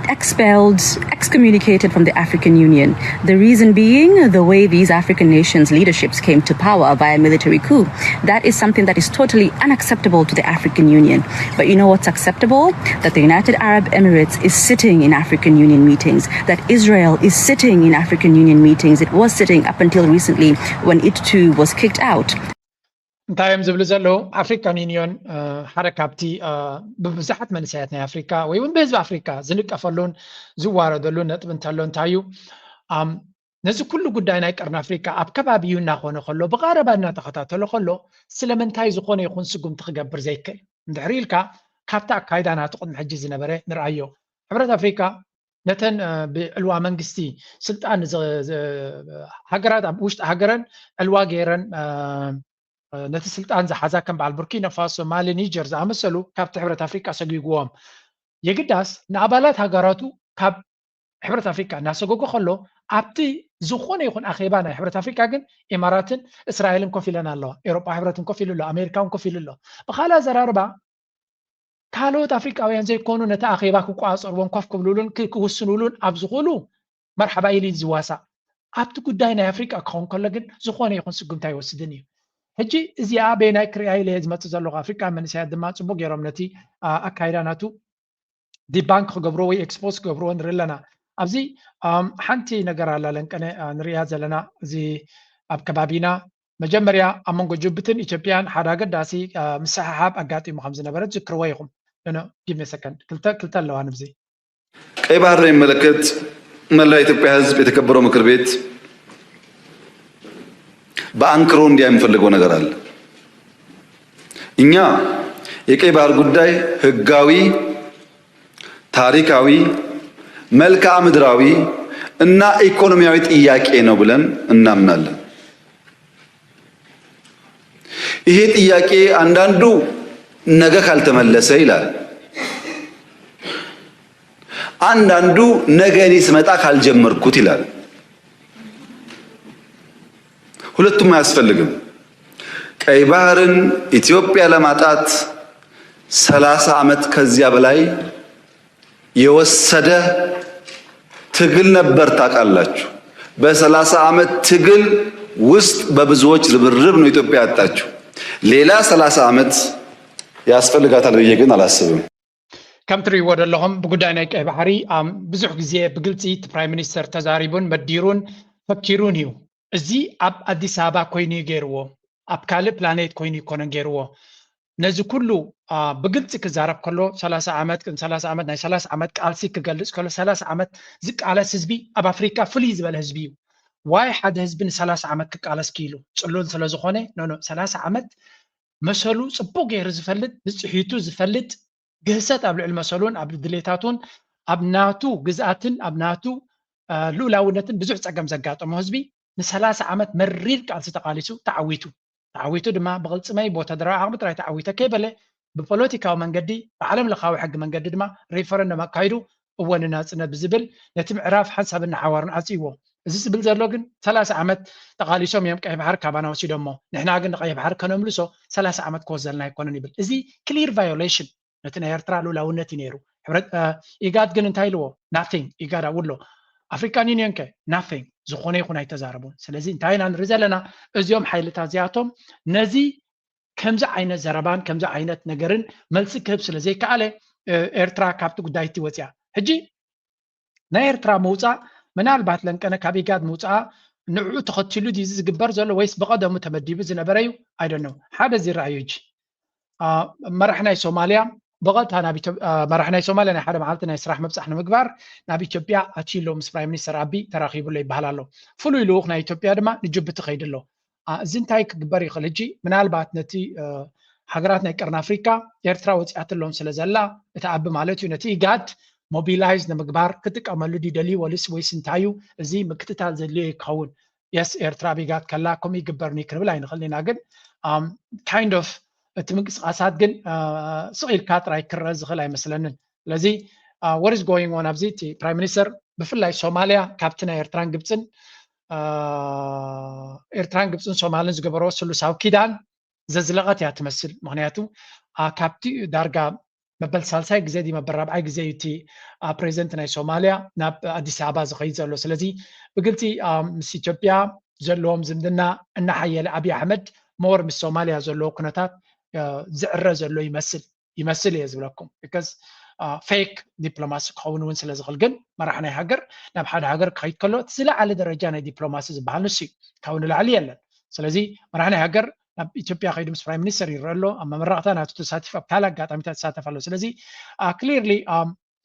expelled, excommunicated from the African Union. The reason being the way these African nations' leaderships came to power via military coup. That is something that is totally unacceptable to the African Union. But you know what's acceptable? That the United Arab Emirates is sitting in African Union meetings, that Israel is sitting in African Union meetings. It was sitting up until recently when it too was kicked out. እንታይ እዮም ዝብሉ ዘለዉ ኣፍሪካን ዩኒዮን ሓደ ካብቲ ብብዙሓት መንእሰያት ናይ ኣፍሪካ ወይ እውን ብህዝቢ ኣፍሪካ ዝንቀፈሉን ዝዋረደሉን ነጥቢ እንተሎ እንታይ እዩ ነዚ ኩሉ ጉዳይ ናይ ቀርኒ ኣፍሪካ ኣብ ከባቢኡ እናኾነ ከሎ ብቐረባ እናተኸታተሎ ከሎ ስለምንታይ ዝኾነ ይኹን ስጉምቲ ክገብር ዘይክእል እንድሕሪ ኢልካ ካብቲ ኣካይዳ ናቱ ቅድሚ ሕጂ ዝነበረ ንርአዮ ሕብረት ኣፍሪካ نتن بالوا منجستي سلطان هاجرات وشت هاجرن الوا غيرن نت سلطان زحزا كم بعد بوركينا فاسو مالي نيجر زعمسلو كاب حبرة افريقيا سغيغوم يجداس نابالات هاجراتو كاب حبرة افريقيا ناسغوغو خلو ابتي زخونه يكون اخيبا نا حبرة افريقيا كن اماراتن اسرائيلن كوفيلنا الله اوروبا حبرتن كوفيلو امريكان كوفيلو بخالا زراربا كالوت افريقاوያን ዘይኮኑ ነታ አኺባ ክቋጽርዎን ኮፍ ክብሉሉን ክውስኑሉን ኣብ ዝኽእሉ መርሓባ ኢሊ ዝዋሳ ኣብቲ ጉዳይ ናይ አፍሪቃ ክኸውን ከሎ ግን ዝኾነ ይኹን ስጉምታ ይወስድን እዩ ሕጂ እዚኣ በናይ ክሪኣ ኢለ ዝመፅእ ዘለኹ አፍሪቃ መንእሰያት ድማ ፅቡቅ ገይሮም ነቲ ኣካይዳ ናቱ ዲባንክ ክገብሮ ወይ ኤክስፖዝ ክገብሮ ንርኢ ኣለና ኣብዚ ሓንቲ ነገር ኣላ ለንቀነ ንሪኣ ዘለና እዚ ኣብ ከባቢና መጀመርያ ኣብ መንጎ ጅቡትን ኢትዮጵያን ሓደ ኣገዳሲ ምስሕሓብ ኣጋጢሙ ከም ዝነበረ ዝክርዎ ይኹም give me a second ክልተ ኣለዋ ንብዚ ቀይ ባህርን የሚመለከት መላ ኢትዮጵያ ህዝብ የተከበረው ምክር ቤት በአንክሮ እንዲያ የሚፈልገው ነገር አለ። እኛ የቀይ ባህር ጉዳይ ህጋዊ፣ ታሪካዊ፣ መልክዓ ምድራዊ እና ኢኮኖሚያዊ ጥያቄ ነው ብለን እናምናለን። ይሄ ጥያቄ አንዳንዱ ነገ ካልተመለሰ ይላል፣ አንዳንዱ ነገ እኔ ስመጣ ካልጀመርኩት ይላል። ሁለቱም አያስፈልግም። ቀይ ባህርን ኢትዮጵያ ለማጣት 30 ዓመት ከዚያ በላይ የወሰደ ትግል ነበር። ታውቃላችሁ። በ30 ዓመት ትግል ውስጥ በብዙዎች ርብርብ ነው ኢትዮጵያ ያጣችው። ሌላ 30 ዓመት ያስፈልጋታል ብዬ ግን አላስብም። ከም ትሪእዎ ዘለኹም ብጉዳይ ናይ ቀይ ባህሪ ብዙሕ ግዜ ብግልፂ ፕራይም ሚኒስተር ተዛሪቡን መዲሩን ፈኪሩን እዩ። እዚ ኣብ ኣዲስ ኣበባ ኮይኑ ገይርዎ ኣብ ካልእ ፕላኔት ኮይኑ ይኮነን ገይርዎ ነዚ ኩሉ ብግልፂ ክዛረብ ከሎ 30 ዓመት ናይ 30 ዓመት ቃልሲ ክገልፅ ከሎ 30 ዓመት ዝቃለስ ህዝቢ ኣብ አፍሪካ ፍሉይ ዝበለ ህዝቢ እዩ። ዋይ ሓደ ህዝቢ ን30 ዓመት ክቃለስ ክኢሉ ፅሉል ስለ ዝኾነ 30 ዓመት መሰሉ ፅቡቅ ገይሩ ዝፈልጥ ብፅሒቱ ዝፈልጥ ግህሰት ኣብ ልዕሊ መሰሉን ኣብ ድሌታቱን ኣብ ናቱ ግዝኣትን ኣብ ናቱ ልኡላውነትን ብዙሕ ፀገም ዘጋጠሞ ህዝቢ ን30 ዓመት መሪር ቃልሲ ተቃሊሱ ተዓዊቱ ድማ ብቅልፅመይ ቦተደራዊ ዓቕሚ ጥራይ ተዓዊተ ከይበለ ብፖለቲካዊ መንገዲ ብዓለም ለኻዊ ሕጊ መንገዲ ድማ ሬፈረንደም ኣካይዱ እወን ናፅነት ብዝብል ነቲ ምዕራፍ ሓንሳብን ሓዋርን ዓፅይዎ እዚ ዝብል ዘሎ ግን 30 ዓመት ተቃሊሶም እዮም ቀይ ባህር ካባና ወሲዶሞ ንሕና ግን ንቀይ ባህር ከነምልሶ 30 ዓመት ክወዘልና ኣይኮነን ይብል። እዚ ክሊር ቫዮሌሽን ነቲ ናይ ኤርትራ ልኡላውነት እዩ ነይሩ። ኢጋድ ግን እንታይ ኢልዎ ናቲንግ ኢጋድ ኣብሎ አፍሪካን ዩኒየን ከ ናቲንግ ዝኾነ ይኹን ኣይተዛረቡን። ስለዚ እንታይ ኢና ንርኢ ዘለና እዚኦም ሓይልታት እዚኣቶም ነዚ ከምዚ ዓይነት ዘረባን ከምዚ ዓይነት ነገርን መልሲ ክህብ ስለ ዘይከኣለ ኤርትራ ካብቲ ጉዳይቲ ወፅያ ሕጂ ናይ ኤርትራ ምውፃእ ምናልባት ለንቀነ ካብ ኢጋድ ምውፃእ ንዕኡ ተኸቲሉ ዲዚ ዝግበር ዘሎ ወይስ ብቐደሙ ተመዲቡ ዝነበረ እዩ ኣይዶን ነው። ሓደ ዝረኣዩ እጂ መራሒ ናይ ሶማልያ بغلطها نبي مرحنا سوماليا ናይ ሓደ መዓልቲ ናይ ስራሕ መብፃሕ ንምግባር ናብ ኢትዮጵያ ኣቺሎ ምስ ፕራይም ሚኒስተር አቢ ተራኺቡሎ ይበሃል ኣሎ። ፍሉይ ልኡኽ ናይ ኢትዮጵያ ድማ ንጅቡቲ ከይድ ኣሎ። እዚ እንታይ ክግበር ይኽእል ሕጂ ምናልባት ነቲ ሃገራት ናይ ቀርኒ ኣፍሪካ ኤርትራ ወፂኣትሎም ስለ ዘላ እቲ ኣቢ ማለት እዩ ነቲ ኢጋድ ሞቢላይዝ ንምግባር ክጥቀመሉ ዲደልዩ ወይስ እንታይ እዩ እዚ ምክትታል ዘድልዮ ይከውን የስ ኤርትራ ቢጋድ ከላ ከምኡ ይግበርኒ ክንብል ኣይንኽእል ኢና ግን ካይንድ ኦፍ እቲ ምንቅስቃሳት ግን ስቂልካ ጥራይ ክረአ ዝኽእል ኣይመስለንን። ስለዚ what is going on ኣብዚ እቲ ፕራይም ሚኒስተር ብፍላይ ሶማልያ ካብቲ ናይ ኤርትራን ግብፅን ሶማልን ዝገበሮ ስሉሳዊ ኪዳን ዘዝለቐት እያ ትመስል። ምክንያቱ ካብቲ ዳርጋ መበል ሳልሳይ ግዜ ዲ መበል ራብዓይ ግዜ እዩ እቲ ፕሬዚደንት ናይ ሶማልያ ናብ ኣዲስ ኣበባ ዝኸይድ ዘሎ። ስለዚ ብግልፂ ምስ ኢትዮጵያ ዘለዎም ዝምድና እናሓየለ ኣብይ ኣሕመድ ሞር ምስ ሶማልያ ዘለዎ ኩነታት ዝዕረ ዘሎ ይመስል እየ ዝብለኩም ቢካዝ ፌክ ዲፕሎማሲ ክኸውን እውን ስለ ዝኽእል ግን መራሒ ናይ ሃገር ናብ ሓደ ሃገር ክኸይድ ከሎ እቲ ዝለዓለ ደረጃ ናይ ዲፕሎማሲ ዝበሃል ንሱ እዩ ካብኡ ንላዕሊ የለን። ስለዚ መራሒ ናይ ሃገር ናብ ኢትዮጵያ ከይዱ ምስ ፕራይም ሚኒስተር ይረአ ኣሎ ኣብ መመራቕታ ናቱ ተሳቲፉ ኣብ ካልእ ኣጋጣሚታት ይሳተፍ ኣሎ። ስለዚ ክሊርሊ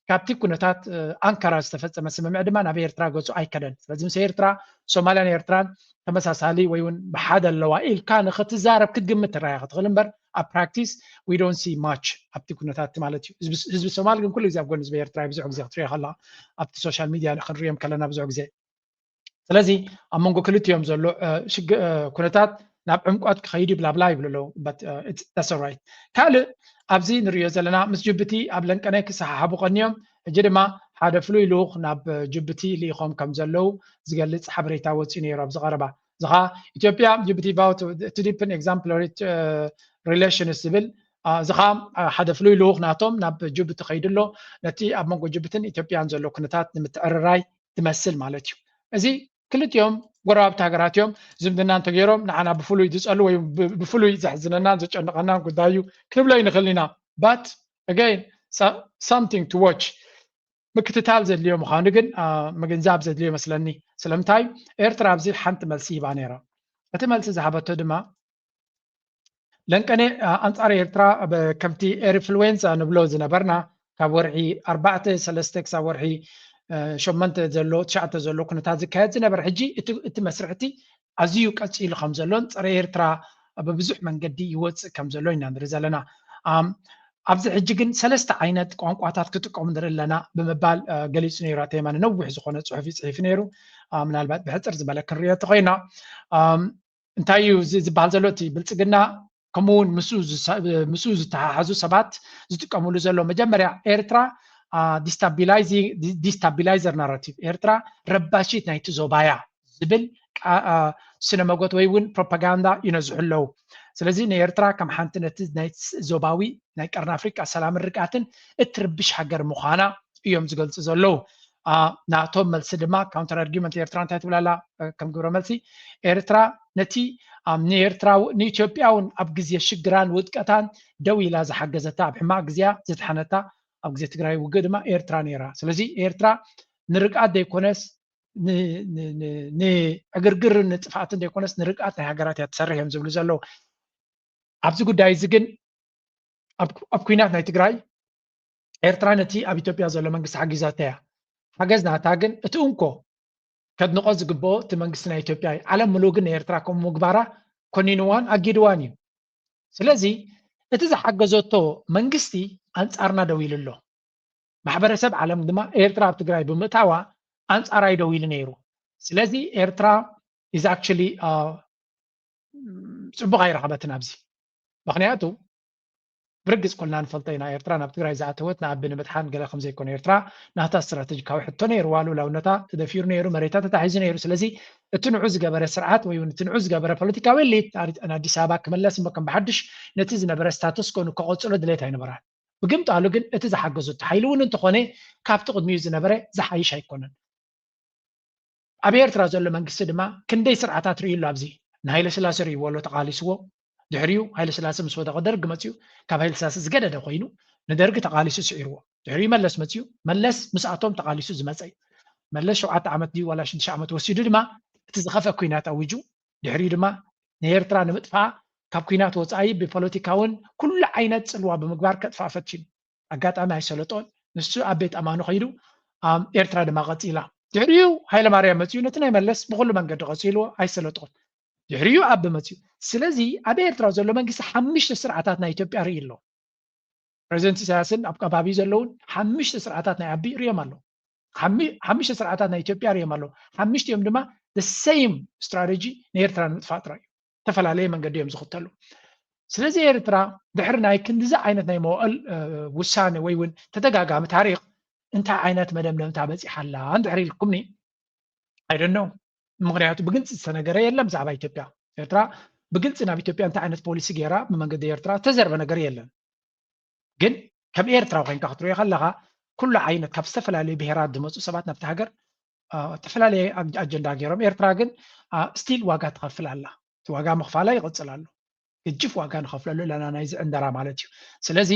ካብቲ ኩነታት ኣንካራ ዝተፈፀመ ስምምዕ ድማ ናብ ኤርትራ ገፁ ኣይከደን። ስለዚ ምስ ኤርትራ ሶማልያን ኤርትራን ተመሳሳሊ ወይ እውን ብሓደ ኣለዋ ኢልካ ንኽትዛረብ ክትግምት ትረኣያ ክትኽእል እምበር ኣብ ፕራክቲስ we don't see much ኣብቲ ኩነታት ማለት እዩ ህዝቢ ሶማሊ ግን ኩሉ ግዜ ኣብ ጎኒ ህዝቢ ኤርትራ ብዙሕ ግዜ ክትሪኦ ከለካ ኣብቲ ሶሻል ሚድያ ክንሪኦም ከለና ብዙሕ ግዜ ስለዚ ኣብ መንጎ ክልቲኦም ዘሎ ኩነታት ናብ ዕምቆት ክኸይድ ይብላ ብላ ይብሉ ኣለዉ but that's all right ካልእ ኣብዚ ንሪኦ ዘለና ምስ ጅቡቲ ኣብ ለንቀናይ ክሰሓሓቡ ቀኒዮም ሕጂ ድማ ሓደ ፍሉይ ልኡኽ ናብ ጅቡቲ ልኢኾም ከም ዘለው ዝገልፅ ሓበሬታ ወፂኡ ነይሩ ኣብ ዝቐረባ ዝኻ ኢትዮጵያ ጅቡቲ vow to deepen exemplary relations ዝብል ዝኻ ሓደ ፍሉይ ልኡኽ ናቶም ናብ ጅቡቲ ከይድሎ ነቲ ኣብ መንጎ ጅቡትን ኢትዮጵያን ዘሎ ኩነታት ንምትዕርራይ ትመስል ማለት እዩ እዚ ክልቲኦም ጎረባብቲ ሃገራት እዮም ዝምድና እንተገይሮም ንዓና ብፍሉይ ዝፀሉ ወይ ብፍሉይ ዘሕዝነናን ዘጨንቐናን ጉዳይ እዩ ክንብሎ ይንኽእል ኢና but again something to watch ምክትታል ዘድልዮ ምዃኑ ግን ምግንዛብ ዘድልዮ ይመስለኒ ስለምንታይ ኤርትራ ኣብዚ ሓንቲ መልሲ ሂባ ነይራ እቲ መልሲ ዝሃበቶ ድማ ለንቀነ ኣንጻር ኤርትራ ከምቲ ኤርፍሉዌንሳ ንብሎ ዝነበርና ካብ ወርሒ 4-3 ክሳብ ወርሒ 8 ዘሎ 9 ዘሎ ኩነታት ዝካየድ ዝነበረ ሕጂ እቲ መስርሕቲ ኣዝዩ ቀፂሉ ከም ዘሎን ፀረ ኤርትራ በብዙሕ መንገዲ ይወፅእ ከም ዘሎ ኢና ንርኢ ዘለና ኣብዚ ሕጂ ግን 3 ዓይነት ቋንቋታት ክጥቀሙ ንርኢ ኣለና ብምባል ገሊፁ ነይሩ ተየማን ነዊሕ ዝኾነ ፅሑፍ ይፅሒፍ ነይሩ ምናልባት ብሕፅር ዝበለ ክንሪኦ ተኾይና እንታይ እዩ ዝበሃል ዘሎ እቲ ብልፅግና ከምኡውን ምስኡ ዝተሓሓዙ ሰባት ዝጥቀምሉ ዘሎ መጀመርያ ኤርትራ ዲስታቢላይዘር ናራቲቭ ኤርትራ ረባሺት ናይቲ ዞባያ ዝብል ስነ መጎት ወይ እውን ፕሮፓጋንዳ ይነዝሑ ኣለዉ ስለዚ ንኤርትራ ከም ሓንቲ ነቲ ናይ ዞባዊ ናይ ቀርኒ ኣፍሪቃ ሰላምን ርግኣትን እትርብሽ ሃገር ምዃና እዮም ዝገልፁ ዘለዉ ናቶም መልሲ ድማ ካውንተር ኣርጊመንት ኤርትራ እንታይ ትብላላ ከም ግብረ መልሲ ኤርትራ ነቲ ንኢትዮጵያ እውን ኣብ ግዜ ሽግራን ውጥቀታን ደው ኢላ ዝሓገዘታ ኣብ ሕማቅ ግዜያ ዘትሓነታ ኣብ ግዜ ትግራይ ውግእ ድማ ኤርትራ ነይራ ስለዚ ኤርትራ ንርግኣት ዘይኮነስ ንዕግርግር ንጥፋኣትን ዘይኮነስ ንርግኣት ናይ ሃገራት እያ ትሰርሕ እዮም ዝብሉ ዘለዉ ኣብዚ ጉዳይ እዚ ግን ኣብ ኩናት ናይ ትግራይ ኤርትራ ነቲ ኣብ ኢትዮጵያ ዘሎ መንግስቲ ሓጊዛታ እያ ሓገዝ ናታ ግን እቲ እንኮ ከድንቆ ዝግብኦ እቲ መንግስቲ ናይ ኢትዮጵያ እዩ ዓለም ሙሉእ ግን ኤርትራ ከምኡ ምግባራ ኮኒንዋን ኣጊድዋን እዩ ስለዚ እቲ ዝሓገዘቶ መንግስቲ ኣንጻርና ደው ኢሉ ኣሎ ማሕበረሰብ ዓለም ድማ ኤርትራ ኣብ ትግራይ ብምእታዋ ኣንጻራይ ደው ኢሉ ነይሩ ስለዚ ኤርትራ is actually ፅቡቅ ኣይረኸበትን ኣብዚ ምክንያቱ ብርግፅ ኩልና ንፈልጦ ኢና ኤርትራ ናብ ትግራይ ዝኣተወት ንኣቢ ንምጥሓን ገለ ከም ዘይኮነ ኤርትራ ናታ ስትራቴጂካዊ ሕቶ ነይሩዋ ልውላውነታ ተደፊሩ ነይሩ መሬታ ተታሒዙ ነይሩ ስለዚ እቲ ንዑ ዝገበረ ስርዓት ወይ እቲ ንዑ ዝገበረ ፖለቲካዊ ሌት ኣዲስ ኣበባ ክመለስ እሞ ከም ብሓድሽ ነቲ ዝነበረ ስታቱስ ኮኑ ከቆፅሎ ድሌት ኣይነበራን ብግምጣሉ ግን እቲ ዝሓገዙት ሓይሊ እውን እንተኾነ ካብቲ ቅድሚኡ ዝነበረ ዝሓይሽ ኣይኮነን ኣብ ኤርትራ ዘሎ መንግስቲ ድማ ክንደይ ስርዓታት ርእዩ ኣብዚ ንሃይለ ስላሴ ርእይዎ ኣሎ ተቃሊስዎ ድሕሪኡ ሃይለ ስላሴ ምስ ወደቀ ደርጊ መፅኡ ካብ ሃይለ ስላሴ ዝገደደ ኮይኑ ንደርጊ ተቃሊሱ ስዒርዎ ድሕሪኡ መለስ መፅኡ መለስ ምስኣቶም ተቃሊሱ ዝመፀ መለስ 7 ዓመት ድዩ ዋላ 6 ዓመት ወሲዱ ድማ እቲ ዝኸፍአ ኩናት ኣውጁ ድሕሪኡ ድማ ንኤርትራ ንምጥፋእ ካብ ኩናት ወፃኢ ብፖለቲካውን ኩሉ ዓይነት ፅልዋ ብምግባር ከጥፋእ ፈቲኑ ኣጋጣሚ ኣይሰለጦን ንሱ ኣብ ቤት ኣማኑ ኸይዱ ኤርትራ ድማ ቀፂላ ድሕሪኡ ሃይለማርያም መፅኡ ነቲ ናይ መለስ ብኩሉ መንገዲ ቀፂልዎ ኣይሰለጦን ድሕሪኡ ኣቢ መፅኡ ስለዚ ኣብ ኤርትራ ዘሎ መንግስቲ 5 ስርዓታት ናይ ኢትዮጵያ ርኢ ኣሎ ፕሬዚደንት ኢሳያስን ኣብ ከባቢ ዘለውን 5 ስርዓታት ናይ ኣቢ ርዮም ኣሎ 5 ስርዓታት ናይ ኢትዮጵያ ርዮም ኣሎ 5 እዮም ድማ the same strategy ንኤርትራ ንምጥፋእ ጥራይ ተፈላለየ መንገዲ እዮም ዝኽተሉ ስለዚ ኤርትራ ድሕሪ ናይ ክንዲዚ ዓይነት ናይ መውዕል ውሳነ ወይ እውን ተደጋጋሚ ታሪክ እንታይ ዓይነት መደምደምታ በፂሓላ እንድሕሪ ኢልኩምኒ ኣይደኖ ምክንያቱ ብግልፂ ዝተነገረ የለን ብዛዕባ ኢትዮጵያ ኤርትራ ብግልፂ ናብ ኢትዮጵያ እንታይ ዓይነት ፖሊሲ ገይራ ብመንገዲ ኤርትራ ተዘርበ ነገር የለን ግን ከም ኤርትራ ኮይንካ ክትሪኦ ከለካ ኩሉ ዓይነት ካብ ዝተፈላለዩ ብሄራት ዝመፁ ሰባት ናብቲ ሃገር ተፈላለየ ኣጀንዳ ገይሮም ኤርትራ ግን ስቲል ዋጋ ትኸፍል ኣላ እቲ ዋጋ ምኽፋላ ይቕፅል ኣሎ እጅፍ ዋጋ ንኸፍለሉ ለና ናይ ዝዕንደራ ማለት እዩ ስለዚ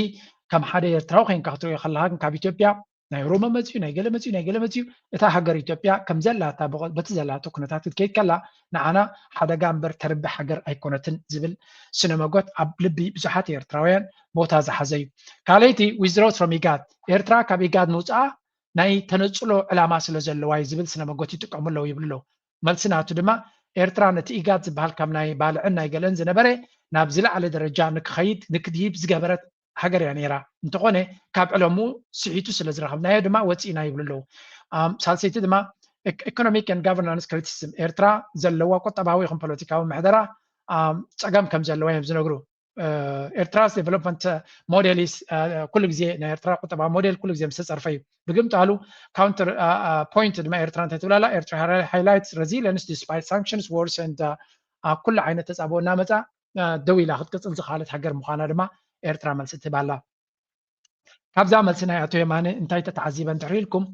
ከም ሓደ ኤርትራዊ ኮይንካ ክትሪኦ ከለካ ካብ ኢትዮጵያ ናይ ሮማ መፅኡ ናይ ገለ መፅኡ ናይ ገለ መፅኡ እታ ሃገር ኢትዮጵያ ከም ዘላታ በቲ ዘላቶ ኩነታት ክትከይድ ከላ ንዓና ሓደጋ እምበር ተርቢ ሃገር ኣይኮነትን ዝብል ስነ መጎት ኣብ ልቢ ብዙሓት ኤርትራውያን ቦታ ዝሓዘ እዩ ካልኣይቲ ዊዝድሮት ፍሮም ኢጋድ ኤርትራ ካብ ኢጋድ ምውፃኣ ናይ ተነፅሎ ዕላማ ስለ ዘለዋ ዝብል ስነ መጎት ይጥቀሙ ኣለዉ ይብሉ ኣለዉ መልሲ ናቱ ድማ ኤርትራ ነቲ ኢጋድ ዝበሃል ካብ ናይ ባልዕን ናይ ገለን ዝነበረ نابزل على درجة نكخيد نكديب زجبرت هاجر يعني را انتقونه كاب علمو سعيتو سلزرهم نايا دما وتسينا يقولوا سالسيتي دما economic and governance criticism ኤርትራ ዘለዋ ቁጠባዊ ይኹን ፖለቲካዊ ምሕደራ ፀገም ከም ዘለዋ እዮም ዝነግሩ ኤርትራስ ዴቨሎፕመንት ሞዴል ኩሉ ግዜ ናይ ኤርትራ ቁጠባ ሞዴል ኩሉ ግዜ ምስ ተፀርፈ እዩ ብግምጣሉ ካውንተር ፖይንት ድማ ኤርትራ እንታይ ትብላላ ኤርትራ ሃይላይትስ ሬዚሊየንስ ዲስፓይት ሳንክሽንስ ዋርስ ኤንድ ኩሉ ዓይነት ተፃብኦ እናመፃ ደው ኢላ ክትቅፅል ዝኽኣለት ሃገር ምዃና ድማ ኤርትራ መልሲ ትባላ ካብዛ መልሲ ናይ ኣቶ የማነ እንታይ ተተዓዚበ እንትርኢ ኢልኩም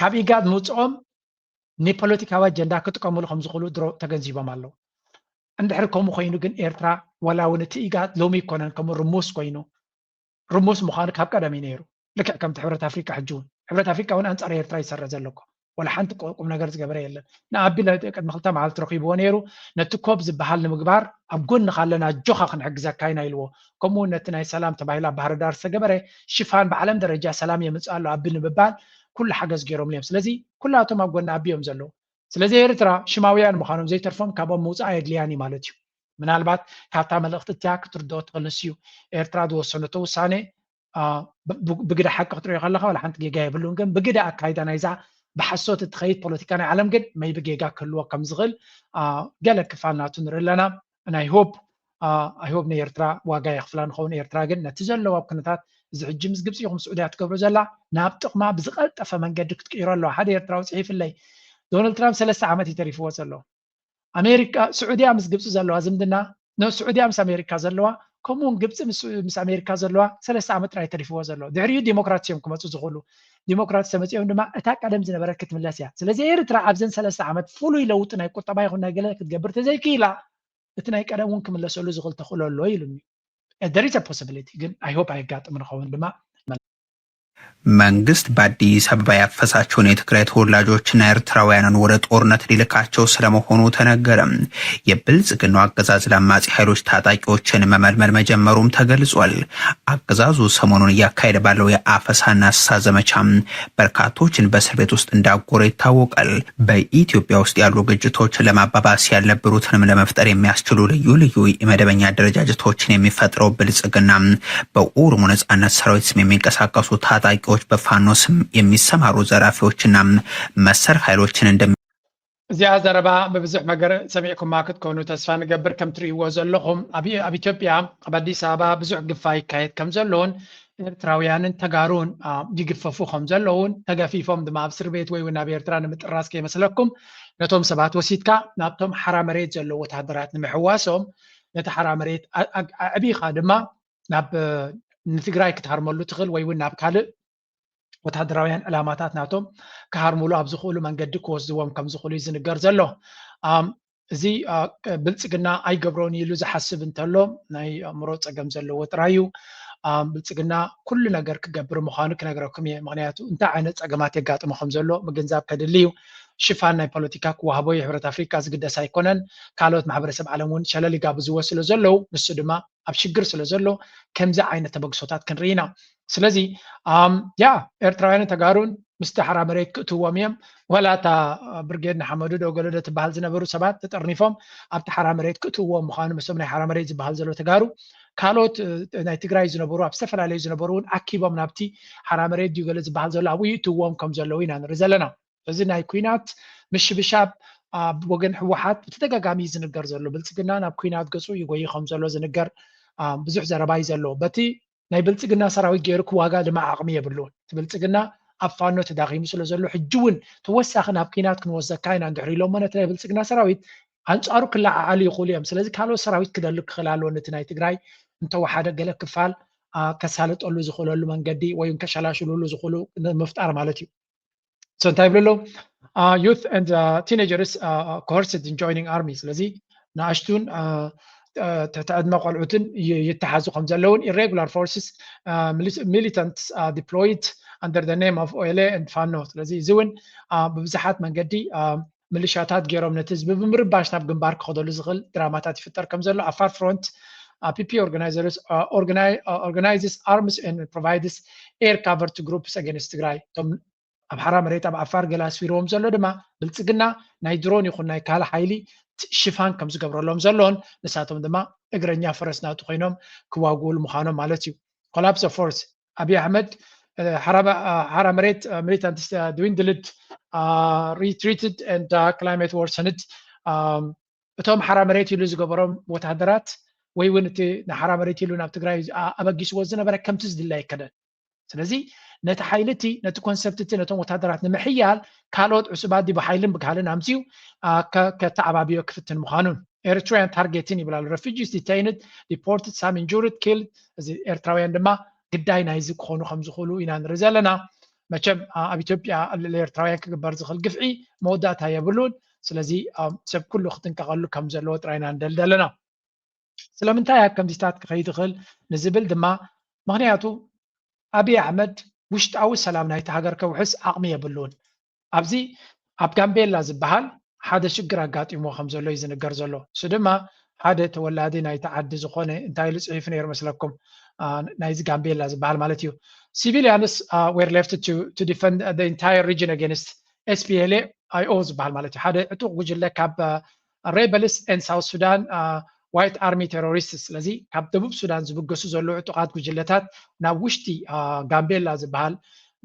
ካብ ኢጋድ ምውፅኦም ንፖለቲካዊ ኣጀንዳ ክጥቀምሉ ከም ዝኽእሉ ድሮ ተገንዚቦም ኣለዉ እንድሕር ከምኡ ኮይኑ ግን ኤርትራ ወላ እውን እቲ ኢጋድ ሎሚ ይኮነን ከምኡ ርሙስ ኮይኑ ርሙስ ምዃኑ ካብ ቀደም እዩ ነይሩ ልክዕ ከምቲ ሕብረት ኣፍሪካ ሕጂ እውን ሕብረት ኣፍሪካ እውን ኣንፃር ኤርትራ ይሰርሕ ዘለኮ ወላ ሓንቲ ቁም ነገር ዝገበረ የለን ንኣቢል ቅድሚ 2 መዓልቲ ረኺብዎ ነይሩ ነቲ ኮብ ዝበሃል ንምግባር ኣብ ጎኒ ካለና ጆኻ ክንሕግዘካ ኢና ኢልዎ ከምኡ ነቲ ናይ ሰላም ተባሂላ ባህር ዳር ዝተገበረ ሽፋን ብዓለም ደረጃ ሰላም የምፅእ ኣሎ ኣቢል ንምባል ኩሉ ሓገዝ ገይሮም እዮም ስለዚ ኩላቶም ኣብ ጎኒ ኣቢዮም ዘለዉ ስለዚ ኤርትራ ሽማውያን ምዃኖም ዘይተርፎም ካብኦም ምውፃእ የድልያኒ ማለት እዩ ምናልባት ካብታ መልእኽቲ እትያ ክትርድኦ ትኽእል እዩ ኤርትራ ዝወሰነቶ ውሳኔ ብግዳ ሓቂ ክትሪኦ ከለካ ወላ ሓንቲ ጌጋ የብሉን ግን ብግዳ ኣካይዳ ናይዛ ብሓሶት እትኸይድ ፖለቲካ ናይ ዓለም ግን መይ ብጌጋ ክህልዎ ከም ዝኽእል ገለ ክፋል ናቱ ንርኢ ኣለና ናይ ሆፕ ኣይሆብ ንኤርትራ ዋጋ የኽፍላ ንኸውን ኤርትራ ግን ነቲ ዘለዎ ኣብ ኩነታት እዚ ሕጂ ምስ ግብፂ ይኹም ስዑድያ ትገብሮ ዘላ ናብ ጥቕማ ብዝቐልጠፈ መንገዲ ክትቅይሮ ኣለዋ ሓደ ኤርትራ ውፅኢ ይፍለይ ዶናልድ ትራምፕ 3 ዓመት ይተሪፍዎ ዘሎ ኣሜሪካ ስዑድያ ምስ ግብፂ ዘለዋ ዝምድና ስዑድያ ምስ ኣሜሪካ ዘለዋ ከምኡውን ግብፂ ምስ ኣሜሪካ ዘለዋ 3 ዓመት ጥራይ ተሪፍዎ ዘሎ ድሕሪኡ ዲሞክራሲ እዮም ክመፁ ዝኽእሉ ዲሞክራሲ ተመፂኦም ድማ እታ ቀደም ዝነበረት ክትምለስ እያ ስለዚ ኤርትራ ኣብዘን 3 ዓመት ፍሉይ ለውጢ ናይ ቁጠባ ይኹን ናይ ገለ ክትገብር ተዘይክኢላ እቲ ናይ ቀደም እውን ክምለሰሉ ዝኽእል ተኽእሎ ኣሎ ኢሉኒ there is a possibility ግን I hope አይጋጥም ንኸውን ድማ መንግስት በአዲስ አበባ ያፈሳቸውን የትግራይ ተወላጆችና ኤርትራውያንን ወደ ጦርነት ሊልካቸው ስለመሆኑ ተነገረ። የብልጽግናው አገዛዝ ለአማጺ ኃይሎች ታጣቂዎችን መመልመል መጀመሩም ተገልጿል። አገዛዙ ሰሞኑን እያካሄደ ባለው የአፈሳና አሳ ዘመቻ በርካቶችን በእስር ቤት ውስጥ እንዳጎረ ይታወቃል። በኢትዮጵያ ውስጥ ያሉ ግጭቶችን ለማባባስ ያልነበሩትንም ለመፍጠር የሚያስችሉ ልዩ ልዩ የመደበኛ አደረጃጀቶችን የሚፈጥረው ብልጽግና በኦሮሞ ነጻነት ሰራዊት ስም የሚንቀሳቀሱ ታጣቂ በፋኖ ስም የሚሰማሩ ዘራፊዎችና መሰር ኃይሎችን እዚኣ ዘረባ በብዙሕ ነገር ሰሚዕኩም ማክት ኮኑ ተስፋ ንገብር ከም ትርእይዎ ዘለኹም ኣብ ኢትዮጵያ ኣብ ኣዲስ አበባ ብዙሕ ግፋ ይካየድ ከም ዘለውን ኤርትራውያንን ተጋሩን ይግፈፉ ከም ዘለውን ተገፊፎም ድማ ኣብ እስር ቤት ወይ ናብ ኤርትራ ንምጥራስ ከይመስለኩም ነቶም ሰባት ወሲድካ ናብቶም ሓራ መሬት ዘለዎ ወታደራት ንምሕዋሶም ነቲ ሓራ መሬት ዓቢኻ ድማ ናብ ንትግራይ ክትሃርመሉ ትኽእል ወይ ናብ ካልእ ወታደራውያን ዕላማታት ናቶም ክሃርሙሉ ኣብ ዝኽእሉ መንገዲ ክወስድዎም ከም ዝኽእሉ ዝንገር ዘሎ እዚ ብልጽግና ኣይገብሮን ኢሉ ዝሓስብ እንተሎ ናይ ኣእምሮ ፀገም ዘለዎ ጥራይ እዩ ብልጽግና ኩሉ ነገር ክገብር ምዃኑ ክነግረኩም እየ ምክንያቱ እንታይ ዓይነት ፀገማት የጋጥሞ ከም ዘሎ ምግንዛብ ከድሊ እዩ ሽፋን ናይ ፖለቲካ ክወሃቦ ሕብረት ኣፍሪካ ዝግደስ ኣይኮነን ካልኦት ማሕበረሰብ ዓለም እውን ሸለል ይጋብዝዎ ስለ ዘለው ንሱ ድማ ኣብ ሽግር ስለ ዘሎ ከምዚ ዓይነት ተበግሶታት ክንርኢ ኢና ስለዚ ኤርትራውያን ተጋሩን ምስቲ ሓራ መሬት ክእትዎም እዮም ወላታ ብርጌድ ንሓመዱ ደገለደ ትበሃል ዝነበሩ ሰባት ተጠርኒፎም ኣብቲ ሓራ መሬት ክእትዎም ምዃኑ ምስቶም ናይ ሓራ መሬት ዝበሃል ዘሎ ተጋሩ ካልኦት ናይ ትግራይ ዝነበሩ ኣብ ዝተፈላለዩ ዝነበሩ እውን ኣኪቦም ናብቲ ሓራ መሬት ድዩ ገለ ዝበሃል ዘሎ ኣብኡ ይእትዎም ከም ዘለዉ ኢና ንርኢ ዘለና እዚ ናይ ኩናት ምሽብሻብ ኣብ ወገን ሕወሓት ብተደጋጋሚ ዝንገር ዘሎ ብልጽግና ናብ ኩናት ገፁ ይጎይ ከም ዘሎ ዝንገር ብዙሕ ዘረባ እዩ ዘሎ በቲ ናይ ብልጽግና ሰራዊት ገይሩ ክዋጋ ድማ ዓቕሚ የብሉን ብልጽግና ኣብ ፋኖ ተዳኺሙ ስለ ዘሎ ሕጂ እውን ተወሳኺ ናብ ኩናት ክንወስደካ ኢና እንድሕር ኢሎም ነቲ ናይ ብልጽግና ሰራዊት ኣንጻሩ ክለዓዓሉ ይኽእሉ እዮም ስለዚ ካልኦት ሰራዊት ክደልክ ክኽእል ኣለዎ ነቲ ናይ ትግራይ እንተወሓደ ገለ ክፋል ከሳልጠሉ ዝኽእለሉ መንገዲ ወይ ከሸላሽሉሉ ዝኽእሉ ምፍጣር ማለት እዩ so እንታይ ይብሉ youth and teenagers coerced in joining army ስለዚ ንኣሽቱን ተዕድመ ቆልዑትን ይተሓዙ ከም ዘለውን irregular forces militants deployed under the name of OLA and FANO ስለዚ እዚ እውን ብብዙሓት መንገዲ ሚሊሻታት ገይሮም ነቲ ህዝቢ ብምርባሽ ናብ ግንባር ክኸደሉ ዝኽእል ድራማታት ይፍጠር ከም ዘሎ ኣፋር ፍሮንት PP organizes arms and provides air cover to groups against Tigray ኣብ ሓራ መሬት ኣብ ዓፋር ገለ ኣስፊሮም ዘሎ ድማ ብልፅግና ናይ ድሮን ይኹን ናይ ካል ሓይሊ ሽፋን ከም ዝገብረሎም ዘለውን ንሳቶም ድማ እግረኛ ፈረስ ናቱ ኮይኖም ክዋግኡሉ ምዃኖም ማለት እዩ ኮላፕስ ኦፍ ፎርስ አብይ አሕመድ ሓራ መሬት militant dwindled retreated and climate worsened እቶም ሓራ መሬት ኢሉ ዝገበሮም ወታደራት ወይ እውን እቲ ንሓራ መሬት ኢሉ ናብ ትግራይ ኣበጊስዎ ዝነበረ ከምቲ ዝድለ ኣይከደን ስለዚ ነቲ ሓይልቲ ነቲ ኮንሰፕትቲ ነቶም ወታደራት ንምሕያል ካልኦት ዕሱባት ብሓይልን ብካልን ኣምፅኡ ከተዓባብዮ ክፍትን ምዃኑን Eritrean targeting ይብላሉ refugees detained deported some injured killed እዚ ኤርትራውያን ድማ ግዳይ ናይዚ ክኾኑ ከም ዝኽእሉ ኢና ንርኢ ዘለና መቸም ኣብ ኢትዮጵያ ለኤርትራውያን ክግበር ዝኽእል ግፍዒ መወዳእታ የብሉን ስለዚ ሰብ ኩሉ ክትንቀቐሉ ከም ዘለዎ ጥራይና እንደልደለና ስለምንታይ ከምዚታት ክኸይድ ይኽእል ንዝብል ድማ ምክንያቱ አብይ አሕመድ ውሽጣዊ ሰላም ናይቲ ሃገር ከውሕስ ዓቕሚ የብሉን ኣብዚ ኣብ ጋምቤላ ዝበሃል ሓደ ሽግር ኣጋጢሞ ከም ዘሎ እዩ ዝንገር ዘሎ እሱ ድማ ሓደ ተወላዲ ናይቲ ዓዲ ዝኾነ እንታይ ኢሉ ፅሒፍ ነይሩ መስለኩም ናይዚ ጋምቤላ ዝበሃል ማለት እዩ civilians were left to defend the entire region against SPLA-IO ዝበሃል ማለት እዩ ሓደ ዕጡቕ ጉጅለ ካብ rebels in South Sudan white army terrorists ስለዚ ካብ ደቡብ ሱዳን ዝብገሱ ዘለዉ ዕጡቓት ጉጅለታት ናብ ውሽጢ ጋምቤላ ዝበሃል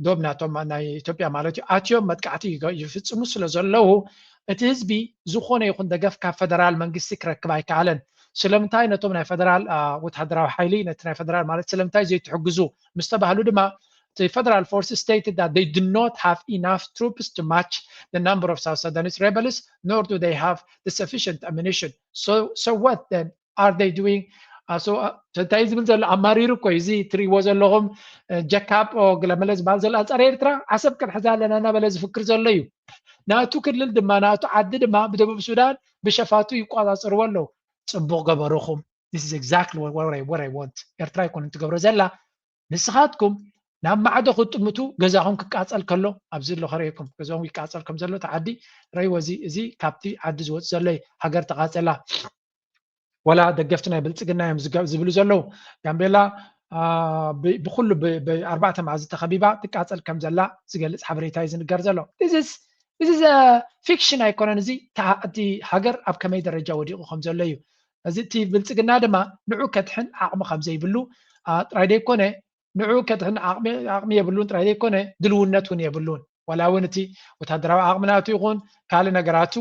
ዶብ ናቶም ናይ ኢትዮጵያ ማለት እዩ ኣትዮም መጥቃዕቲ ይፍፅሙ ስለ ዘለዉ እቲ ህዝቢ ዝኾነ ይኹን ደገፍ ካብ ፌደራል መንግስቲ ክረክብ ኣይከኣለን ስለምንታይ ነቶም ናይ ፌደራል ወታደራዊ ሓይሊ ነቲ ናይ ፌደራል ማለት ስለምንታይ ዘይትሕግዙ ምስ ተባሃሉ ድማ the federal forces stated that they do not have enough troops to match the number of South Sudanese rebels, nor do they have the sufficient ammunition. So what then are they doing? ተታይዝ ብል ዘሎ ኣማሪሩ እኮ እዚ ትሪእዎ ዘለኹም ጀካብ ግለመለ ዝበሃል ዘሎ ኣፀረ ኤርትራ ዓሰብ ክንሕዛ ኣለና እናበለ ዝፍክር ዘሎ እዩ ናቱ ክልል ድማ ናቱ ዓዲ ድማ ብደቡብ ሱዳን ብሸፋቱ ይቆፃፀርዎ ኣለዉ ፅቡቕ ገበርኹም this is exactly what I want ኤርትራ ይኮን ትገብሮ ዘላ ንስኻትኩም ናብ ማዕዶ ክትጥምቱ ገዛኹም ክቃፀል ከሎ ኣብዚ ሎ ኸሪእኩም ገዛኹም ይቃፀል ከም ዘሎ ተዓዲ ረይዎ እዚ ካብቲ ዓዲ ዝወፅ ዘሎ ሃገር ተቃፀላ ወላ ደገፍቲ ናይ ብልፅግና እዮም ዝብሉ ዘለዉ ጋምቤላ ብኩሉ ብኣርባዕተ መዓዝ ተኸቢባ ትቃፀል ከም ዘላ ዝገልፅ ሓበሬታ እዩ ዝንገር ዘሎ this is a fiction ኣይኮነን እዚ እቲ ሃገር ኣብ ከመይ ደረጃ ወዲቑ ከም ዘሎ እዩ እዚ እቲ ብልፅግና ድማ ንዑ ከትሕን ዓቕሚ ከም ዘይብሉ ጥራይ ደይኮነ ንዑ ከትሕን ዓቕሚ የብሉን ጥራይ ደይኮነ ድልውነት እውን የብሉን ወላ እውን እቲ ወታደራዊ ዓቕሚ ናቱ ይኹን ካልእ ነገራቱ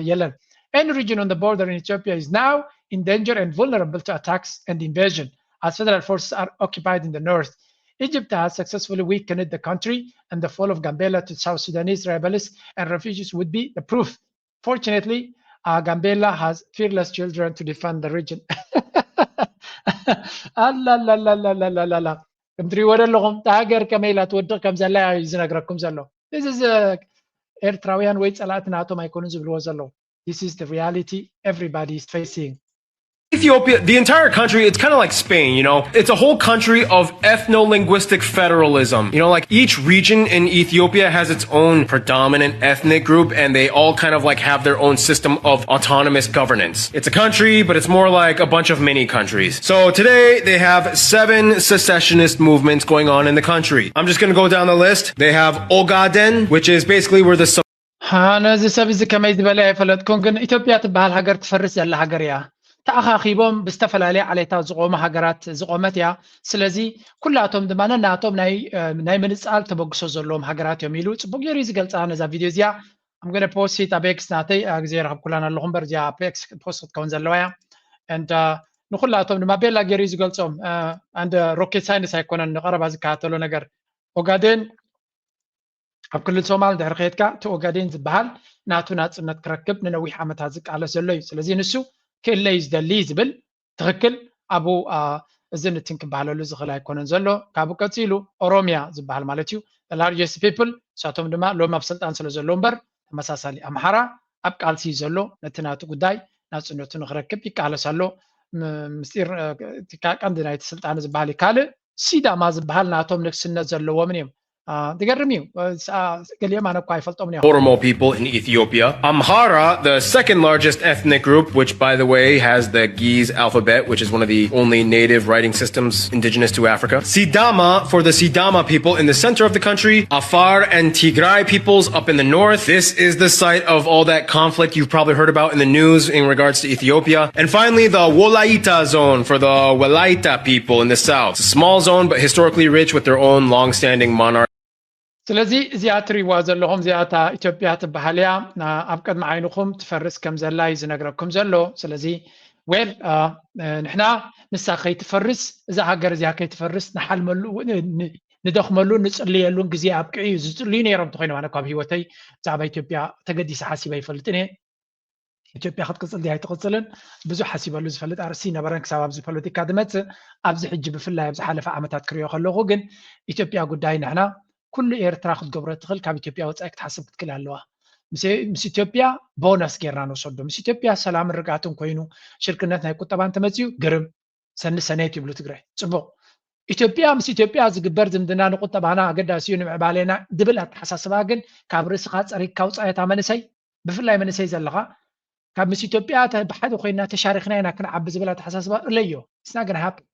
የለን Any region on the border in Ethiopia is now in danger and vulnerable to attacks and invasion as federal forces are occupied in the north. Egypt has successfully weakened the country and the fall of Gambela to South Sudanese rebels and refugees would be the proof. Fortunately, Gambela has fearless children to defend the region. Allah. ከምትሪ ወደለኹም ታገር ከመይ ላ ትወድቕ ከም ዘላ ይዝነግረኩም ዘሎ this is ኤርትራውያን ወይ ጸላእት ናቶም ኣይኮኑን ዝብልዎ ዘለዉ This is the reality everybody is facing. Ethiopia, the entire country, it's kind of like Spain, you know? It's a whole country of ethno-linguistic federalism. You know, like each region in Ethiopia has its own predominant ethnic group and they all kind of like have their own system of autonomous governance. It's a country, but it's more like a bunch of mini countries. So today they have 7 secessionist movements going on in the country. I'm just going to go down the list. They have Ogaden, which is basically where the ነዚ ሰብ እዚ ከመይ ዝበለ ኣይፈለጥኩም ግን ኢትዮጵያ ትበሃል ሃገር ትፈርስ ዘላ ሃገር እያ ተኣኻኺቦም ብዝተፈላለየ ዓሌታት ዝቆሙ ሃገራት ዝቆመት እያ ስለዚ ኩላቶም ድማ ነናቶም ናይ ምንፃል ተበግሶ ዘለዎም ሃገራት እዮም ኢሉ ፅቡቅ ጌሩ ዝገልፃ ነዛ ቪድዮ እዚኣ I'm going to post it ኣብ ኤክስ ናተይ ግዜ ረኸብ ኩላና ኣለኹም በር እዚኣ ኣብ ኤክስ ፖስት ክትከውን ዘለዋ እያ and ንኩላቶም ድማ ቤላ ጌሩ ዝገልፆም and rocket science ኣይኮነን ንቐረባ ዝከታተሎ ነገር ኦጋዴን ኣብ ክልል ሶማል ድሕሪ ከድካ እቲ ኦጋዴን ዝበሃል ናቱ ናፅነት ክረክብ ንነዊሕ ዓመታት ዝቃለስ ዘሎ እዩ ስለዚ ንሱ ክእለይ ዝደሊ ዝብል ትኽክል ኣብኡ እዚ ንትን ክበሃለሉ ዝኽእል ኣይኮነን ዘሎ ካብኡ ቀፂሉ ኦሮሚያ ዝበሃል ማለት እዩ largest people ንሳቶም ድማ ሎም ኣብ ስልጣን ስለ ዘሎ እምበር ተመሳሳሊ ኣምሓራ ኣብ ቃልሲ ዘሎ ነቲ ናቱ ጉዳይ ናፅነቱ ንክረክብ ይቃለስ ኣሎ ምስጢር ቀንዲ ናይቲ ስልጣን ዝበሃል ካልእ ሲዳማ ዝበሃል ናቶም ንግስነት ዘለዎምን እዮም Oromo people in Ethiopia. Amhara, the second largest ethnic group, which by the way has the Ge'ez alphabet, which is one of the only native writing systems indigenous to Africa. Sidama for the Sidama people in the center of the country. Afar and Tigray peoples up in the north. This is the site of all that conflict you've probably heard about in the news in regards to Ethiopia. And finally, the Wolaita zone for the Wolaita people in the south. It's a small zone, but historically rich with their own long-standing monarch. ስለዚህ እዚኣ ትሪእዋ ዘለኹም እዚኣታ ኢትዮጵያ ትበሃል እያ ኣብ ቅድሚ ዓይንኹም ትፈርስ ከም ዘላ እዩ ዝነግረኩም ዘሎ ስለዚ ዌል ንሕና ንሳ ከይትፈርስ እዛ ሃገር እዚኣ ከይትፈርስ ንሓልመሉ ንደኽመሉ ንፅልየሉን ግዜ ኣብቅዒ እዩ ዝፅልዩ ነይሮም ተኮይኖም ኣነ ካብ ሂወተይ ብዛዕባ ኢትዮጵያ ተገዲሰ ሓሲበ ይፈልጥን እየ ኢትዮጵያ ክትቅፅል ድያ ኣይትቅፅልን ብዙሕ ሓሲበሉ ዝፈልጥ ኣርሲ ነበረን ክሳብ ኣብዚ ፖለቲካ ድመፅእ ኣብዚ ሕጂ ብፍላይ ኣብ ዝሓለፈ ዓመታት ክሪኦ ከለኹ ግን ኢትዮጵያ ጉዳይ ንሕና ኩሉ ኤርትራ ክትገብሮ ትኽእል ካብ ኢትዮጵያ ወፃኢ ክትሓስብ ክትክእል ኣለዋ ምስ ኢትዮጵያ ቦነስ ጌርና ንወሰዶ ምስ ኢትዮጵያ ሰላምን ርግኣትን ኮይኑ ሽርክነት ናይ ቁጠባ እንተመፅዩ ግርም ሰኒ ሰነይት ይብሉ ትግራይ ፅቡቅ ኢትዮጵያ ምስ ኢትዮጵያ ዝግበር ዝምድና ንቁጠባና ኣገዳሲ እዩ ንምዕባለና ድብል ኣተሓሳስባ ግን ካብ ርእስኻ ፀሪግካ ውፃኢታ መንእሰይ ብፍላይ መንእሰይ ዘለኻ ካብ ምስ ኢትዮጵያ ብሓደ ኮይና ተሻሪክና ኢና ክንዓቢ ዝብል ኣተሓሳስባ እለዮ it's not going to happen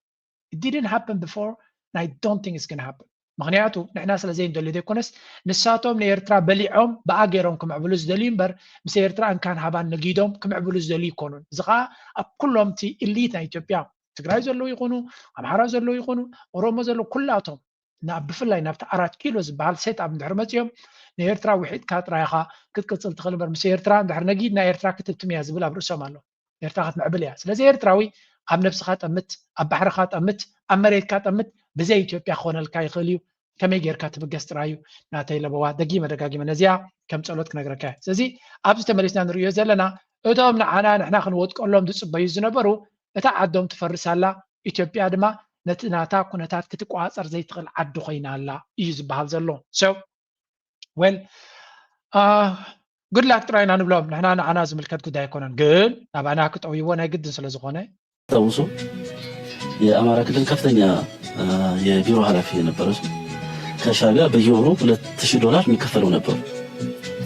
it didn't happen before and I don't think it's going to happen ምክንያቱ ንሕና ስለዘይ እንደልዩ ዘይኮነስ ንሳቶም ንኤርትራ በሊዖም ብኣገይሮም ክምዕብሉ ዝደልዩ እምበር ምስ ኤርትራ እንካን ሃባን ነጊዶም ክምዕብሉ ዝደልዩ ይኮኑን እዚ ከዓ ኣብ ኩሎም እቲ ኢሊት ናይ ኢትዮጵያ ትግራይ ዘለዉ ይኹኑ ኣምሓራ ዘለዉ ይኹኑ ኦሮሞ ዘለዉ ኩላቶም ብፍላይ ናብቲ 4 ኪሎ ዝበሃል ሴት ኣብ እንድሕር መፅኦም ንኤርትራ ውሒድካ ጥራይኻ ክትቅፅል ትኽእል እምበር ምስ ኤርትራ እንድሕር ነጊድና ኤርትራ ክትብትም እያ ዝብል ኣብ ርእሶም ኣሎ ኤርትራ ክትምዕብል እያ ስለዚ ኤርትራዊ ኣብ ነብስኻ ጠምት ኣብ ባሕርኻ ጠምት ኣብ መሬትካ ጠምት ብዘይ ኢትዮጵያ ክኾነልካ ይኽእል እዩ ከመይ ጌርካ ትብገስ ጥራይ እዩ ናተይ ለበዋ ደጊመ ደጋጊመ ነዚኣ ከም ፀሎት ክነግረካ እየ ስለዚ ኣብዚ ተመሊስና ንሪኦ ዘለና እቶም ንዓና ንሕና ክንወጥቀሎም ዝፅበዩ ዝነበሩ እታ ዓዶም ትፈርሳላ ኢትዮጵያ ድማ ነቲ ናታ ኩነታት ክትቋፀር ዘይትኽእል ዓዲ ኮይና ኣላ እዩ ዝበሃል ዘሎ ሶ ዌል ጉድላክ ጥራይና ንብሎም ንሕና ንዓና ዝምልከት ጉዳይ ኣይኮነን ግን ናባና ክጠውይዎ ናይ ግድን ስለ ዝኾነ ታውሶ የአማራ ክልል ከፍተኛ የቢሮ ኃላፊ የነበረ ከሻዕቢያ በየወሩ $2000 የሚከፈለው ነበሩ።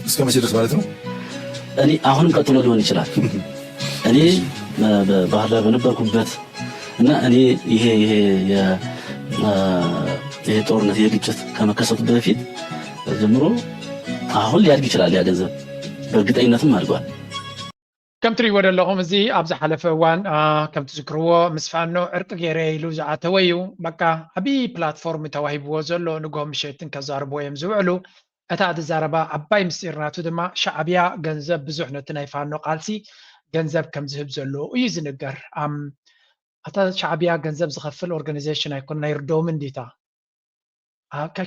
እስከ መቼ ድረስ ማለት ነው? እኔ አሁንም ቀጥሎ ሊሆን ይችላል። እኔ በባህር ዳር በነበርኩበት እና እኔ ይሄ ጦርነት የግጭት ከመከሰቱ በፊት ጀምሮ አሁን ሊያድግ ይችላል ያ ገንዘብ በእርግጠኝነትም አድጓል። ከም ትሪእዎ ዘለኹም እዚ ኣብ ዝሓለፈ እዋን ከም ትዝክርዎ ምስ ፋኖ ዕርቂ ገይረ ኢሉ ዝኣተወ እዩ በቃ ዓብዪ ፕላትፎርም ተዋሂብዎ ዘሎ ንጎም ምሸትን ከዛርብዎ እዮም ዝውዕሉ እታ ዝዛረባ ዓባይ ምስጢር ናቱ ድማ ሻዕብያ ገንዘብ ብዙሕ ነቲ ናይ ፋኖ ቃልሲ ገንዘብ ከም ዝህብ ዘሎ እዩ ዝንገር እታ ሻዕብያ ገንዘብ ዝኸፍል ኦርጋናይዜሽን ኣይኮነ ናይ ርዶም እንዲታ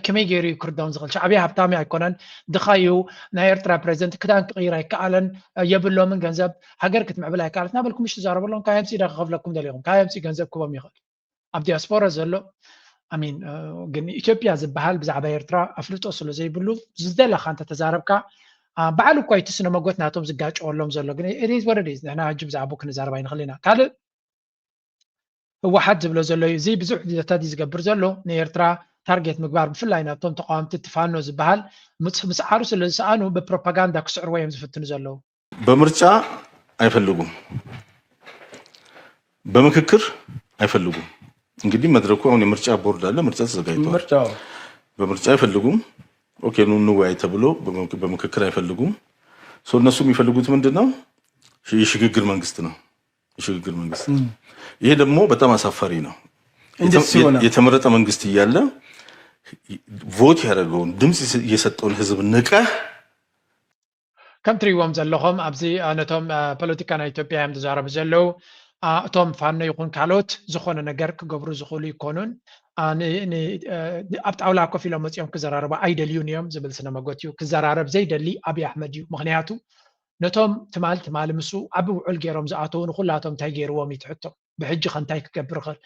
ከመይ ገይሩ ክርዶም ዝኽእል ሻዕብያ ሃብታሚ ኣይኮነን ድኻ እዩ ናይ ኤርትራ ፕሬዚደንት ክዳን ክቕይር ኣይከኣለን የብሎምን ገንዘብ ሃገር ክትምዕብል ኣይከኣለት ናበልኩም እሽ ትዛረበሎም ካየምፂ ዳ ክኸፍለኩም ደሊኹም ካየምፂ ገንዘብ ክቦም ይኽእል ኣብ ዲያስፖራ ዘሎ ኣሚን ግን ኢትዮጵያ ዝበሃል ብዛዕባ ኤርትራ ኣፍልጦ ስለ ዘይብሉ ዝደለኻ እንተ ተዛረብካ በዓል እኳ እቲ ስነ መጎት ናቶም ዝጋጭወሎም ዘሎ ግን ኢዝ ወረድ ኢዝ ንሕና ሕጂ ብዛዕባ ክንዛረባ ኣይንኽእል ኢና ካልእ ህወሓት ዝብሎ ዘሎ እዩ እዚ ብዙሕ ዜታት ዝገብር ዘሎ ንኤርትራ ታርጌት ምግባር ብፍላይ ናብቶም ተቃዋምቲ ትፋኖ ዝበሃል ምስዓሩ ስለ ዝሰኣኑ በፕሮፓጋንዳ ክስዕርዎ እዮም ዝፍትኑ ዘለዉ በምርጫ አይፈልጉም በምክክር አይፈልጉም እንግዲህ መድረኩ አሁን የምርጫ ቦርድ አለ ምርጫ ተዘጋጅቷል በምርጫ አይፈልጉም ኦኬ ኑ እንወያይ ተብሎ በምክክር አይፈልጉም እነሱ የሚፈልጉት ምንድነው የሽግግር መንግስት ነው የሽግግር መንግስት ይሄ ደግሞ በጣም አሳፋሪ ነው የተመረጠ መንግስት እያለ ቮት ያደረገውን ድምጽ የሰጠውን ህዝብ ንቀህ ከም ትሪእዎም ዘለኹም ኣብዚ ነቶም ፖለቲካ ናይ ኢትዮጵያ እዮም ዝዛረቡ ዘለዉ እቶም ፋኖ ይኹን ካልኦት ዝኾነ ነገር ክገብሩ ዝኽእሉ ይኮኑን ኣብ ጣውላ ኮፍ ኢሎም መፂኦም ክዘራረቡ ኣይደልዩን እዮም ዝብል ስነ መጎት እዩ ክዘራረብ ዘይደሊ ኣብዪ ኣሕመድ እዩ ምክንያቱ ነቶም ትማሊ ምሱ ዓቢ ውዕል ገይሮም ዝኣተው ንኩላቶም እንታይ ገይርዎም ይትሕቶም ብሕጂ ከንታይ ክገብር ይኽእል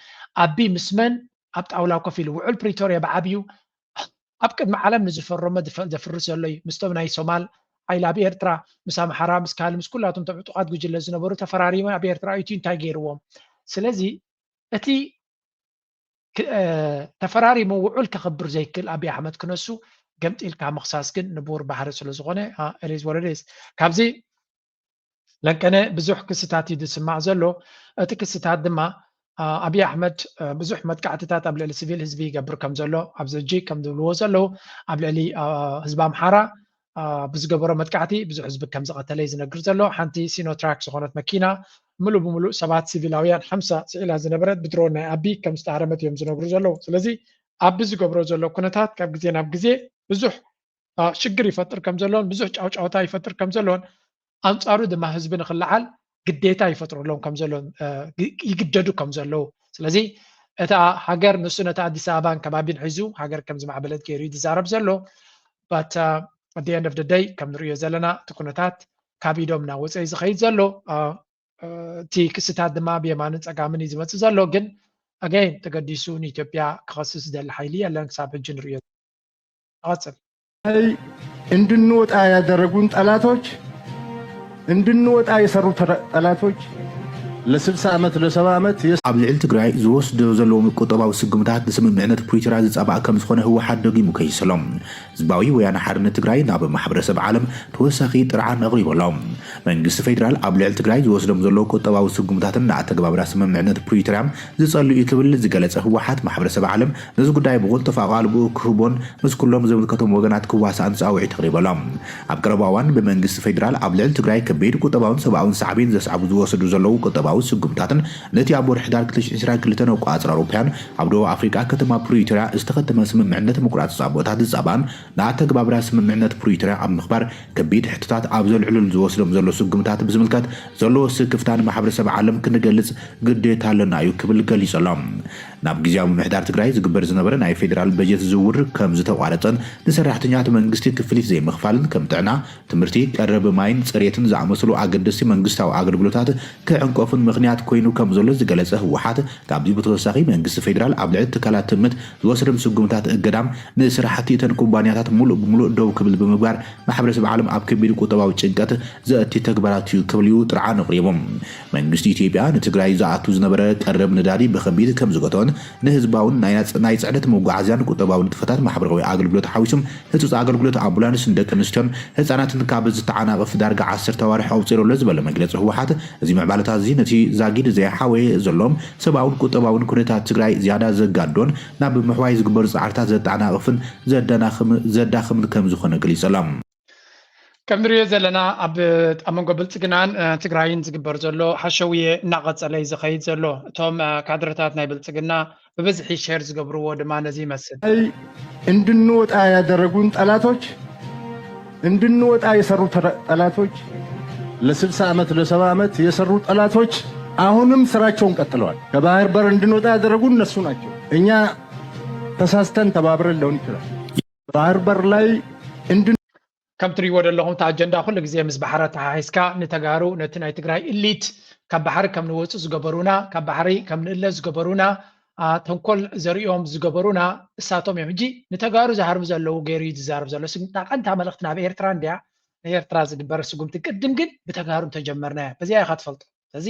ኣቢ ምስመን ኣብ ጣውላ ኮፍ ኢሉ ውዕል ፕሪቶርያ ብዓብዩ ኣብ ቅድሚ ዓለም ንዝፈረመ ዘፍርስ ዘሎ እዩ ምስቶም ናይ ሶማል ሓይሊ ኣብ ኤርትራ ምስ ኣምሓራ ምስ ካልእ ምስ ኩላቶም ዕጡቃት ጉጅለ ዝነበሩ ተፈራሪሞም ኣብ ኤርትራ እቲ እንታይ ገይርዎም ስለዚ እቲ ተፈራሪ መውዑል ከኽብር ዘይክል አብይ አሕመድ ክነሱ ገምጢልካ ምኽሳስ ግን ንቡር ባሕሪ ስለ ዝኾነ ኤሊዝ ወረዴስ ካብዚ ለንቀነ ብዙሕ ክስታት እዩ ዝስማዕ ዘሎ እቲ ክስታት ድማ አብይ አሕመድ ብዙሕ መጥቃዕትታት ኣብ ልዕሊ ሲቪል ህዝቢ ይገብር ከም ዘሎ ኣብዚ ሕጂ ከም ዝብልዎ ዘለዉ ኣብ ልዕሊ ህዝቢ ኣምሓራ ብዝገበሮ መጥቃዕቲ ብዙሕ ህዝቢ ከም ዝቐተለ እዩ ዝነግር ዘሎ ሓንቲ ሲኖትራክ ዝኾነት መኪና ሙሉእ ብምሉእ ሰባት ሲቪላውያን 50 ስዒላ ዝነበረት ብድሮን ናይ ኣቢ ከም ዝተሃረመት እዮም ዝነግሩ ዘለዉ ስለዚ ኣብ ዝገብሮ ዘሎ ኩነታት ካብ ግዜ ናብ ግዜ ብዙሕ ሽግር ይፈጥር ከም ዘሎን ብዙሕ ጫውጫውታ ይፈጥር ከም ዘሎን አንጻሩ ድማ ህዝቢ ንኽለዓል ግዴታ ይፈጥሩሎም ከም ዘሎን ይግደዱ ከም ዘለዉ ስለዚ እታ ሃገር ንሱ ነታ ኣዲስ ኣበባን ከባቢን ሒዙ ሃገር ከም ዝማዕበለት ገይሩ ይዛረብ ዘሎ but at the end of the day ከም ንሪኦ ዘለና እቲ ኩነታት ካብ ኢዶም እናወፀ እዩ ዝኸይድ ዘሎ እቲ ክስታት ድማ ብየማንን ፀጋምን እዩ ዝመፅእ ዘሎ ግን ኣገይን ተገዲሱ ንኢትዮጵያ ክኸስስ ዝደሊ ሓይሊ የለን ክሳብ ሕጂ ንሪኦ ቀፅል እንድንወጣ ያደረጉን ጠላቶች እንድንወጣ የሰሩ ጠላቶች ለ60 ዓመት ለ70 ዓመት ኣብ ልዕሊ ትግራይ ዝወስዶ ዘለዎም ቁጠባዊ ስጉምታት ንስምምዕነት ፕሪቶሪያ ዝፀባእ ከም ዝኾነ ህወሓት ደጊሙ ከይሰሎም ህዝባዊ ወያነ ሓርነት ትግራይ ናብ ማሕበረሰብ ዓለም ተወሳኺ ጥርዓን ኣቕሪቦሎም መንግስቲ ፌደራል ኣብ ልዕሊ ትግራይ ዝወስዶም ዘለዉ ቁጠባዊ ስጉምታትን ኣተገባብራ ስምምዕነት ፕሪቶሪያ ዝጸልዩ ክብል ዝገለጸ ህወሓት ማሕበረሰብ ዓለም ነዚ ጉዳይ ብቁልጡፍ ኣቓልቦ ክህቦን ምስ ኩሎም ዘምልከቶም ወገናት ክዋሳእን ፃውዒት ተቕሪቦሎም ኣብ ቀረባ እዋን ብመንግስቲ ፌደራል ኣብ ልዕሊ ትግራይ ከቢድ ቁጠባውን ሰብኣውን ሳዕቤን ዘስዓቡ ዝወሰዱ ዘለዉ ቁጠባዊ ስጉምታትን ነቲ ኣብ ወርሒ ዳር 2022 ኣቋፅራ ኣውሮፓያን ኣብ ደቡብ ኣፍሪካ ከተማ ፕሪቶሪያ ዝተኸተመ ስምምዕነት ምቁራፅ ፃቦታት ዝፀባን ንኣተግባብራ ስምምዕነት ፕሪቶሪያ ኣብ ምኽባር ከቢድ ሕቶታት ኣብ ዘልዕሉን ዝወስዶም ዘሎ ስጉምታት ብዝምልከት ዘለዎ ስክፍታን ማሕበረሰብ ዓለም ክንገልጽ ግዴታ ኣለና እዩ ክብል ገሊፆሎም ናብ ግዜያዊ ምምሕዳር ትግራይ ዝግበር ዝነበረ ናይ ፌደራል በጀት ዝውውር ከም ዝተቋረፀን ንሰራሕተኛታት መንግስቲ ክፍሊት ዘይምኽፋልን ከም ጥዕና ትምህርቲ ቀረብ ማይን ፅሬትን ዝኣመሰሉ ኣገደስቲ መንግስታዊ ኣገልግሎታት ክዕንቀፉን ምክንያት ኮይኑ ከም ዘሎ ዝገለጸ ህወሓት ካብዚ ብተወሳኺ መንግስቲ ፌደራል ኣብ ልዕሊ ትካላት ትምት ዝወሰዶም ስጉምታት እገዳም ንስራሕቲ እተን ኩባንያታት ሙሉእ ብምሉእ ደው ክብል ብምግባር ማሕበረሰብ ዓለም ኣብ ከቢድ ቁጠባዊ ጭንቀት ዘእቲ ተግባራት እዩ ክብል እዩ ጥርዓን ኣቕሪቦም መንግስቲ ኢትዮጵያ ንትግራይ ዝኣቱ ዝነበረ ቀረብ ነዳዲ ብከቢድ ከም ዝገተወን ንህዝባውን ናይ ፅዕነት መጓዓዝያን ቁጠባዊ ንጥፈታት ማሕበራዊ ኣገልግሎት ሓዊሱም ህፁፅ ኣገልግሎት ኣምቡላንስን ደቂ ኣንስትዮን ህፃናትን ካብ ዝተዓናቐፍ ዳርጋ 10 ተዋርሒ ኣውፂሩሎ ዝበለ መግለፂ ህወሓት እዚ ምዕባለታት እዚ ነቲ ዛጊድ ዘይሓወየ ዘሎም ሰብኣውን ቁጠባውን ኩነታት ትግራይ ዝያዳ ዘጋዶን ናብ ምሕዋይ ዝግበሩ ፃዕርታት ዘጠዓናቕፍን ዘዳኽምን ከም ዝኾነ ገሊፆሎም ከም ንሪኦ ዘለና ኣብ መንጎ ብልፅግናን ትግራይን ዝግበር ዘሎ ሓሸውየ እናቐፀለ እዩ ዝኸይድ ዘሎ እቶም ካድረታት ናይ ብልፅግና ብበዝሒ ሸር ዝገብርዎ ድማ ነዚ ይመስል እንድንወጣ ያደረጉን ጠላቶች እንድንወጣ የሰሩ ጠላቶች ለ60 ዓመት ለ70 ዓመት የሰሩ ጠላቶች አሁንም ስራቸውን ቀጥለዋል ከባህር በር እንድንወጣ ያደረጉን እነሱ ናቸው እኛ ተሳስተን ተባብረን ሊሆን ይችላል ባህር በር ላይ ከም ትሪእዎ ዘለኹም እቲ ኣጀንዳ ኩሉ ግዜ ምስ ባሕሪ ተሓሒዝካ ንተጋሩ ነቲ ናይ ትግራይ ኢሊት ካብ ባሕሪ ከም ንወፅእ ዝገበሩና ካብ ባሕሪ ከም ንእለ ዝገበሩና ተንኮል ዘሪኦም ዝገበሩና እሳቶም እዮም ሕጂ ንተጋሩ ዝሃርቡ ዘለዉ ገይሩ እዩ ዝዛረብ ዘሎ ስግምታ ቀንታ መልእኽቲ ናብ ኤርትራ እንድያ ንኤርትራ ዝግበር ስጉምቲ ቅድም ግን ብተጋሩ እንተጀመርናያ በዚያ ኢኻ ትፈልጦ ስለዚ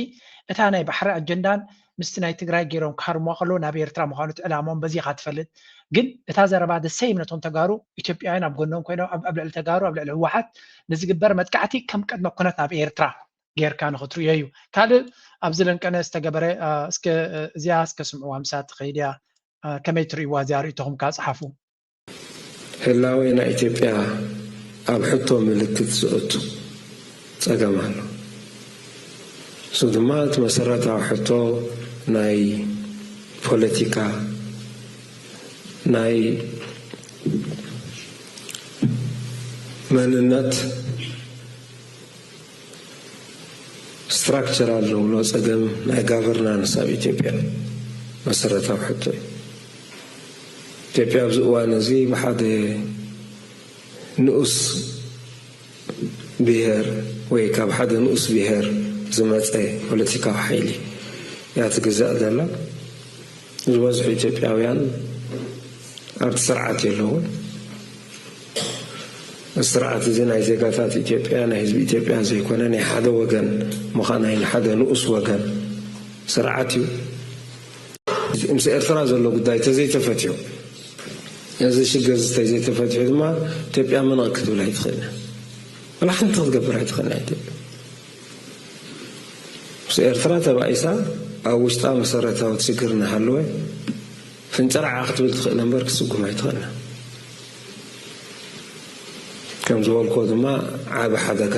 እታ ናይ ባሕሪ ኣጀንዳን ምስቲ ናይ ትግራይ ገይሮም ክሃርሞ ከለዉ ናብ ኤርትራ ምዃኑ ዕላሞም በዚ ኢኻ ትፈልጥ ግን እታ ዘረባ ደሰይም ነቶም ተጋሩ ኢትዮጵያውያን ኣብ ጎኖም ኮይኖም ኣብ ልዕሊ ተጋሩ ኣብ ልዕሊ ህወሓት ንዝግበር መጥቃዕቲ ከም ቅድመ ኩነት ናብ ኤርትራ ጌርካ ንኽትሪዮ እዩ ካልእ ኣብዚ ለንቀነ ዝተገበረ እዚኣ እስከ ስምዕዋ ምሳት ትኸይድ እያ ከመይ ትሪእዋ እዚኣ ርእቶኹም ካፅሓፉ ህላዌ ናይ ኢትዮጵያ ኣብ ሕቶ ምልክት ዝእቱ ፀገም ኣሎ እሱ ድማ እቲ መሰረታዊ ሕቶ ናይ ፖለቲካ ናይ መንነት ስትራክቸር አለው ብሎ ፀገም ናይ ጋቨርናንስ ኣብ ኢትዮጵያ መሰረታዊ ሕቶ እዩ ኢትዮጵያ ኣብዚ እዋን እዚ ብሓደ ንኡስ ብሄር ወይ ካብ ሓደ ንኡስ ብሄር ዝመፀ ፖለቲካዊ ሓይሊ እያ ትግዛእ ዘላ ዝበዝሑ ኢትዮጵያውያን ኣብቲ ስርዓት የለውን السرعة زين زيغاتات إثيوبيا أنا حزب إثيوبيا زي كونني حدا وجن مخانين حدا نقص وجن سرعتي ምስ ኤርትራ ዘሎ ጉዳይ ተዘይተፈትሑ እዚ ሽግር ተዘይተፈትሑ ድማ ኢትዮጵያ መናቕ ክትብል ኣይትኽእልን ወላ ሓንቲ ክትገብር ኣይትኽእልን ኢትዮጵያ ምስ ኤርትራ ተባኢሳ ኣብ ውሽጣ መሰረታዊ ሽግር እናሃለወ ፍንጨርዓ ክትብል ትኽእል እምበር ክስጉም ኣይትኽእልን ከም ዝበልኮ ድማ ዓብ ሓደጋ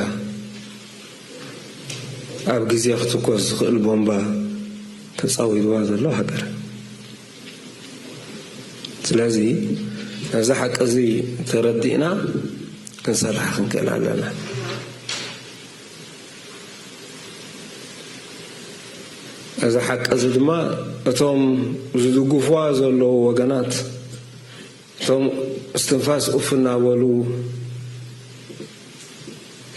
ኣብ ግዜ ክትኮስ ዝኽእል ቦምባ ተፃዊድዋ ዘሎ ሃገር ስለዚ እዚ ሓቂ እዚ ተረዲእና ክንሰርሕ ክንክእል ኣለና እዚ ሓቂ እዚ ድማ እቶም ዝድግፍዋ ዘለዉ ወገናት እቶም እስትንፋስ ኡፍ እናበሉ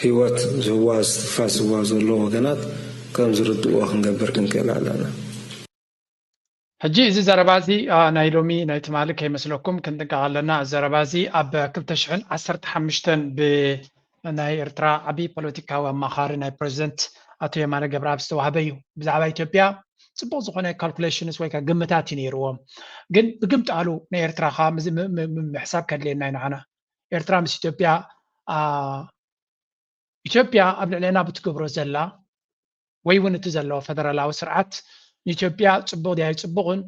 ህይወት ዝህዋ እስትንፋስ ዝህዋ ዘለዉ ወገናት ከም ዝርድእዎ ክንገብር ክንክእል ኣለና ሕጂ እዚ ዘረባ እዚ ናይ ሎሚ ናይ ትማሊ ከይመስለኩም ክንጥንቀቕ ኣለና ዘረባ እዚ ኣብ 2015 ብናይ ኤርትራ ዓብዪ ፖለቲካዊ ኣማኻሪ ናይ ፕሬዚደንት ኣቶ የማነ ገብረኣብ ዝተዋህበ እዩ ብዛዕባ ኢትዮጵያ ፅቡቅ ዝኾነ ካልኩሌሽንስ ወይ ከዓ ግምታት እዩ ነይርዎም ግን ብግምጣሉ ናይ ኤርትራ ካ ምሕሳብ ከድልየና እዩ ንዓና ኤርትራ ምስ ኢትዮጵያ ኣብ ልዕልና ብትገብሮ ዘላ ወይ እውን እቲ ዘለዎ ፈደራላዊ ስርዓት ንኢትዮጵያ ፅቡቅ ድያ ፅቡቅን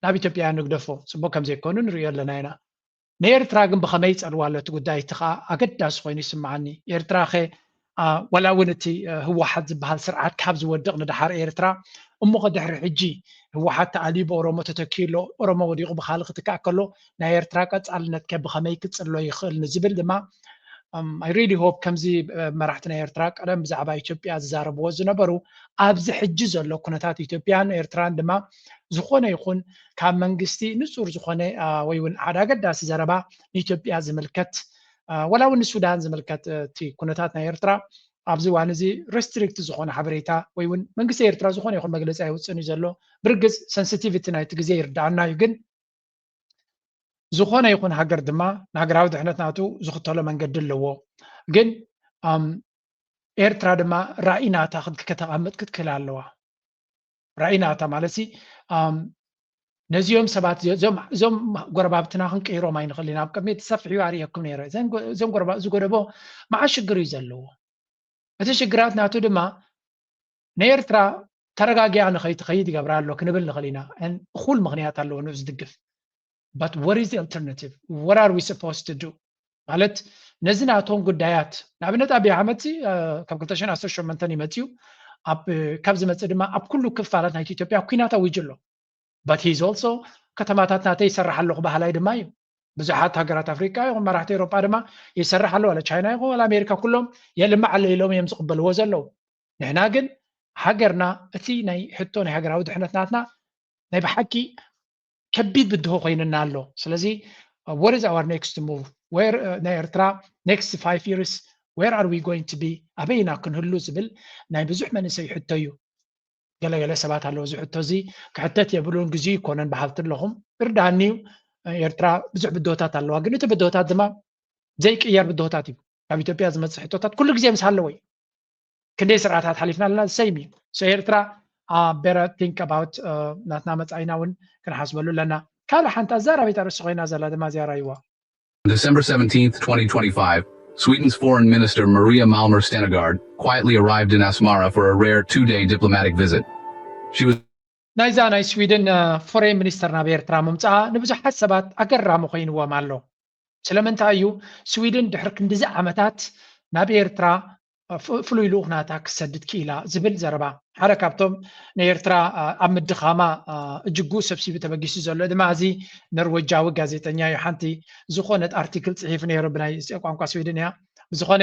ናብ ኢትዮጵያ ንግደፎ ፅቡቅ ከም ዘይኮኑ ንሪኦ ኣለና ኢና ንኤርትራ ግን ብኸመይ ፀልዋ ኣሎ እቲ ጉዳይ እቲ ከዓ ኣገዳሲ ኮይኑ ይስምዓኒ ኤርትራ ኸ ወላ እውን እቲ ህወሓት ዝበሃል ስርዓት ካብ ዝወድቕ ንድሓር ኤርትራ እሞ ድሕሪ ሕጂ ህወሓት ተኣሊቡ ኦሮሞ ተተኪሎ ኦሮሞ ወዲቑ ብካልእ ክትከእ ከሎ ናይ ኤርትራ ቀፃልነት ከ ብኸመይ ክፅሎ ይኽእል ንዝብል ድማ I really hope ከምዚ መራሕቲ ናይ ኤርትራ ቀደም ብዛዕባ ኢትዮጵያ ዝዛረብዎ ዝነበሩ ኣብዚ ሕጂ ዘሎ ኩነታት ኢትዮጵያን ኤርትራን ድማ ዝኾነ ይኹን ካብ መንግስቲ ንጹር ዝኾነ ወይ እውን ሓደ ኣገዳሲ ዘረባ ንኢትዮጵያ ዝምልከት ወላ እውን ንሱዳን ዝምልከት እቲ ኩነታት ናይ ኤርትራ ኣብዚ እዋን እዚ ሬስትሪክት ዝኾነ ሓበሬታ ወይ እውን መንግስቲ ኤርትራ ዝኾነ ይኹን መግለፂ ኣይውፅን እዩ ዘሎ ብርግፅ ሰንሲቲቪቲ ናይቲ ግዜ ይርዳእና እዩ ግን ዝኾነ ይኹን ሃገር ድማ ንሃገራዊ ድሕነት ናቱ ዝኽተሎ መንገዲ ኣለዎ ግን ኤርትራ ድማ ራእይናታ ከተቐምጥ ክትክእል ኣለዋ ራእይናታ ማለት ነዚኦም ሰባት እዞም ጎረባብትና ክንቀይሮም ኣይንኽእል ኢና ኣብ ቅድሚ ተሰፊሑ ኣርየኩም ነይረ እዞም ጎረባብ ዝጎደቦ መዓት ሽግር እዩ ዘለዎ እቲ ሽግራት ናቱ ድማ ንኤርትራ ተረጋጊያ ንኸይትኸይድ ይገብራ ኣሎ ክንብል ንኽእል ኢና እኹል ምክንያት ኣለዎ ንኡ ዝድግፍ But what is the alternative? What are we supposed to do? ማለት ነዚ ናቶም ጉዳያት ንኣብነት ኣብዪ ኣሕመድ ካብ 2018 ይመፅዩ ካብ ዝመፅእ ድማ ኣብ ኩሉ ክፋላት ናይቲ ኢትዮጵያ ኩናት ኣውጅ ኣሎ but he is also ከተማታት ናተይ ይሰርሕ ኣለኹ ባህላይ ድማ እዩ ብዙሓት ሃገራት ኣፍሪቃ ይኹን መራሕቲ ኤውሮጳ ድማ ይሰርሕ ኣሎ ወላ ቻይና ይኹን ወላ ኣሜሪካ ኩሎም የልማዕ ኣሎ ኢሎም እዮም ዝቕበልዎ ዘለዉ ንሕና ግን ሃገርና እቲ ናይ ሕቶ ናይ ሃገራዊ ድሕነት ናትና ናይ ብሓቂ ከቢድ ብድሆ ኮይንና ኣሎ ስለዚ what is our next move where ናይ ኤርትራ next 5 years where are we going to be ኣበይና ክንህሉ ዝብል ናይ ብዙሕ መንእሰይ ሕቶ እዩ ገለገለ ሰባት ኣለዎ እዚ ሕቶ እዚ ክሕተት የብሉን ግዜ ይኮነን በሃልቲ ኣለኹም እርዳእኒ ኤርትራ ብዙሕ ብድሆታት ኣለዋ ግን እቲ ብድሆታት ድማ ዘይቅየር ብድሆታት እዩ ካብ ኢትዮጵያ ዝመፅእ ሕቶታት ኩሉ ግዜ ምስ ኣለዎ እዩ ክንደይ ስርዓታት ሓሊፍና ኣለና ሰይም እዩ ኤርትራ better think about ናትና መፃኢና እውን ክንሓስበሉ ኣለና ካልእ ሓንቲ ኣዛራቢት ኣርእስቲ ኮይና ዘላ ድማ እዚኣ ራእይዋ December 17th, 2025, Sweden's Foreign Minister Maria Malmer Stenegard quietly arrived in Asmara for a rare 2-day diplomatic visit. She was ናይዛ ናይ ስዊድን ፎሬን ሚኒስተር ናብ ኤርትራ ምምፃኣ ንብዙሓት ሰባት ኣገራሚ ኮይንዎም ኣሎ ስለምንታይ እዩ ስዊድን ድሕሪ ክንዲዚ ዓመታት ናብ ኤርትራ ፍሉይ ልኡኽናታ ክሰድድ ክኢላ ዝብል ዘረባ ሓደ ካብቶም ንኤርትራ ኣብ ምድኻማ እጅጉ ሰብሲቡ ተበጊሱ ዘሎ ድማ እዚ ኖርዌጃዊ ጋዜጠኛ እዩ ሓንቲ ዝኾነት ኣርቲክል ፅሒፍ ነይሩ ብናይ ቋንቋ ስዊድን እያ ብዝኾነ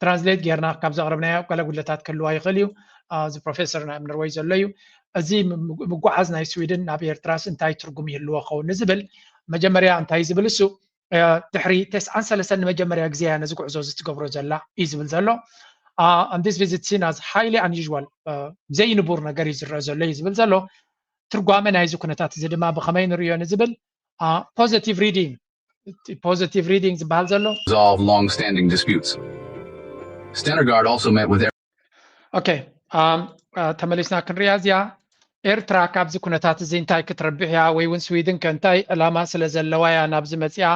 ትራንስሌት ጌርና ካብ ዘቕረብናዮ ገለ ጉድለታት ክህልዋ ይኽእል እዩ እዚ ፕሮፌሰር ናብ ኖርዌይ ዘሎ እዩ እዚ ምጓዓዝ ናይ ስዊድን ናብ ኤርትራስ እንታይ ትርጉም ይህልዎ ኸውን ንዝብል መጀመርያ እንታይ ዝብል እሱ ድሕሪ 93 ንመጀመርያ ግዜ ነዚ ጉዕዞ ዝትገብሮ ዘላ እዩ ዝብል ዘሎ and this visit seen as highly unusual ዘይንቡር ነገር እዩ ዝረአ ዘሎ እዩ ዝብል ዘሎ ትርጓመ ናይዚ ኩነታት እዚ ድማ ብኸመይ ንሪኦ ንዝብል positive reading ዝበሃል ዘሎ resolve long-standing disputes. Stenegard also met with okay ተመሊስና ክንሪያ እዚኣ ኤርትራ ካብዚ ኩነታት እዚ እንታይ ክትረብሕ እያ ወይ እውን ስዊድን ከንታይ ዕላማ ስለ ዘለዋ እያ ናብዚ መፅያ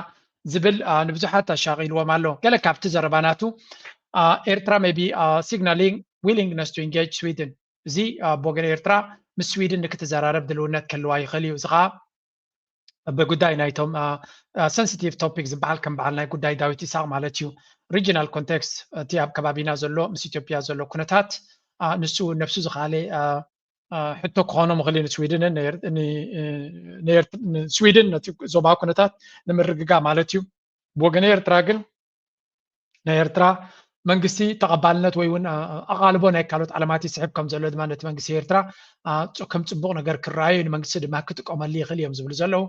ዝብል ንብዙሓት ኣሻቒልዎም ኣሎ ገለ ካብቲ ዘረባናቱ ኤርትራ maybe signaling willingness to engage Sweden እዚ ብወገን ኤርትራ ምስ ስዊድን ንክትዘራረብ ድልውነት ከልዋ ይኽእል እዩ እዚ ከዓ በጉዳይ ናይቶም sensitive topic ዝበሃል ከም በዓል ናይ ጉዳይ ዳዊት ይስሐቅ ማለት እዩ regional context እቲ ኣብ ከባቢና ዘሎ ምስ ኢትዮጵያ ዘሎ ኩነታት ንሱ ነፍሱ ዝኻለ ሕቶ ክኾኖም ይኽእል ስዊድን ነቲ ዞባ ኩነታት ንምርግጋ ማለት እዩ ብወገን ኤርትራ ግን ናይ ኤርትራ መንግስቲ ተቐባልነት ወይ እውን ኣቓልቦ ናይ ካልኦት ዓለማት ይስሕብ ከም ዘሎ ድማ ነቲ መንግስቲ ኤርትራ ከም ፅቡቕ ነገር ክረኣዩ ንመንግስቲ ድማ ክጥቀመሉ ይኽእል እዮም ዝብሉ ዘለዉ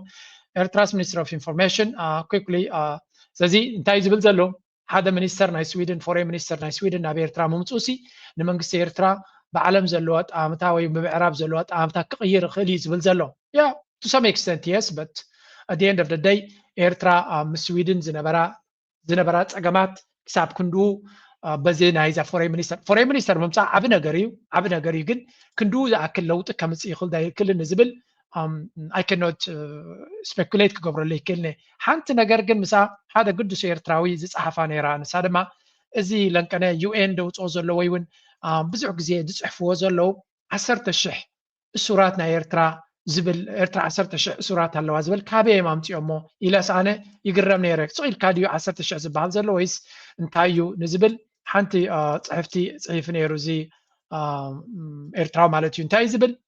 ኤርትራስ ሚኒስትር ኦፍ ኢንፎርሜሽን ኩክሊ ስለዚ እንታይ ዝብል ዘሎ ሓደ ሚኒስተር ናይ ስዊድን ፎሬን ሚኒስተር ናይ ስዊድን ናብ ኤርትራ ምምፁሲ ንመንግስቲ ኤርትራ بعلم زلوات أمتا وبمعراب زلوات أمتا كغير خلي زبل زلو yeah to some extent yes but at the end of the day إيرترا مسويدن زنبرات أجمعات كسب كندو بزين هايزا فورين مينيستر ممتع عبنا قريب جن كندو ذا أكل لو تكمل يخل ده كل النزبل I cannot speculate كقبر اللي كلنا حنت نجرجن مسا هذا قد سير تراوي زي صحفان إيران هذا ما زي لأنكنا UN دوت أوزر لويون بزح جزء دسحفوا زلوا 10,000 السورات إيرترا زبل إيرترا 10,000 سورات هلا زبل كابي مامتي أمه إلى سنة يقرب نيرك سؤال كاديو 10,000 زبال زلوا إيس انتايو نزبل حنتي صحفتي صحيف نيروزي إيرترا مالتي انتاي زبل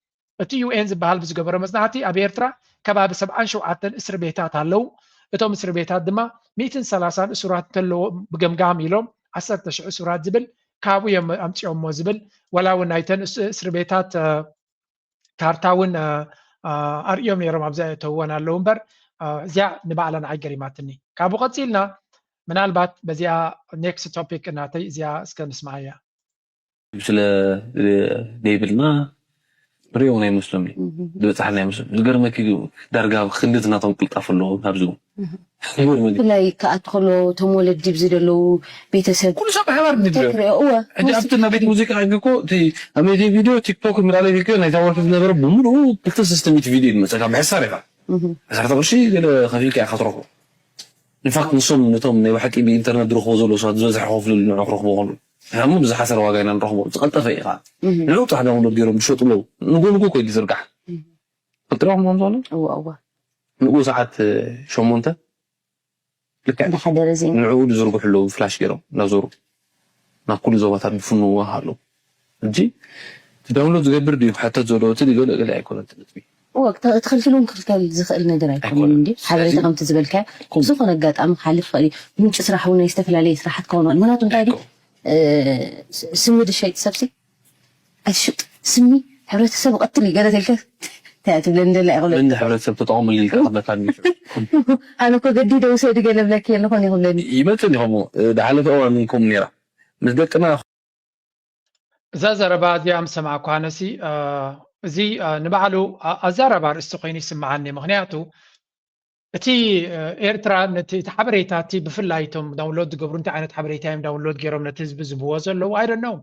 أتي UN زبال بس جبر مزناتي أبي إيرترا كباب 7 شوعات إسر بيتات هلو أتوم إسر بيتات دما 230 سورات تلو بجمجام يلوم 10,000 سورات زبل كابو يوم أمتي أم زبل ولا ونايتن سربيتات كارتاون أريوم يرم أبزاي تونا اللومبر زيا نبعلن عجري ماتني كابو قتيلنا من البات بزيا next topic ناتي زيا سكن اسمعيا مثل ديبلنا بريونا مسلمي دبتحنا مسلم القرمك درجة خلتنا تنقلط أفلو هبزو بلاي كأدخلو تمولد جيب له بيتسب كل شيء حوار ندير أنت أبتنا بيت موسيقى عندكو تي أمي دي فيديو تيك توك من على فيديو نيتاور في النبر بمرو قلت سيستم فيديو مثلا بحسارة بس هذا كل شيء قال خفيف كأ خطركو نفاق نصوم نتوم نوحك إبي إنترنت دروخ وزلو صاد زوزح خوفلو اللي نروح بقول هم مو بزح حسر واقعنا نروح بقول تقلت فيها لو تحنا ونو ديرهم بشوط لو نقول كوي دي زرقح قلت لهم منظور أو نقول ساعات شو مونتا لك بحضر زين نعود زرقو حلو فلاش كيرو نزورو نقول زواتات بفنو هالو تجي تداونلود زغبر ديو حتى زولو تدي قول لا يكون تدبي وقت دخلت لهم كل زخل ندر يكون عندي حبيت قمت زبلك زوق نقات ام حالف قلي من تسرح ونا يستفل عليه راح تكون المناطق هذه سمي الشيء سبسي الشط سمي حبيت سبق قتلي قالت لك تعتب لندن لا أقول لندن حبيت سبت طعم اللي قبل كان أنا كنت جديدة وسيد قلب لك يلا خلني خلني يمثلني هم ده حلف أول منكم نيرة مزدك أنا زازر بعد يوم سمع كوانسي زي نبعلو أزار بار استقيني سمعني مغنياتو تي إيرترا نتي تحبريتاتي بفلايتهم داونلود قبرون تعانت حبريتهم داونلود جيروم نتيز بزبوزر لو I don't know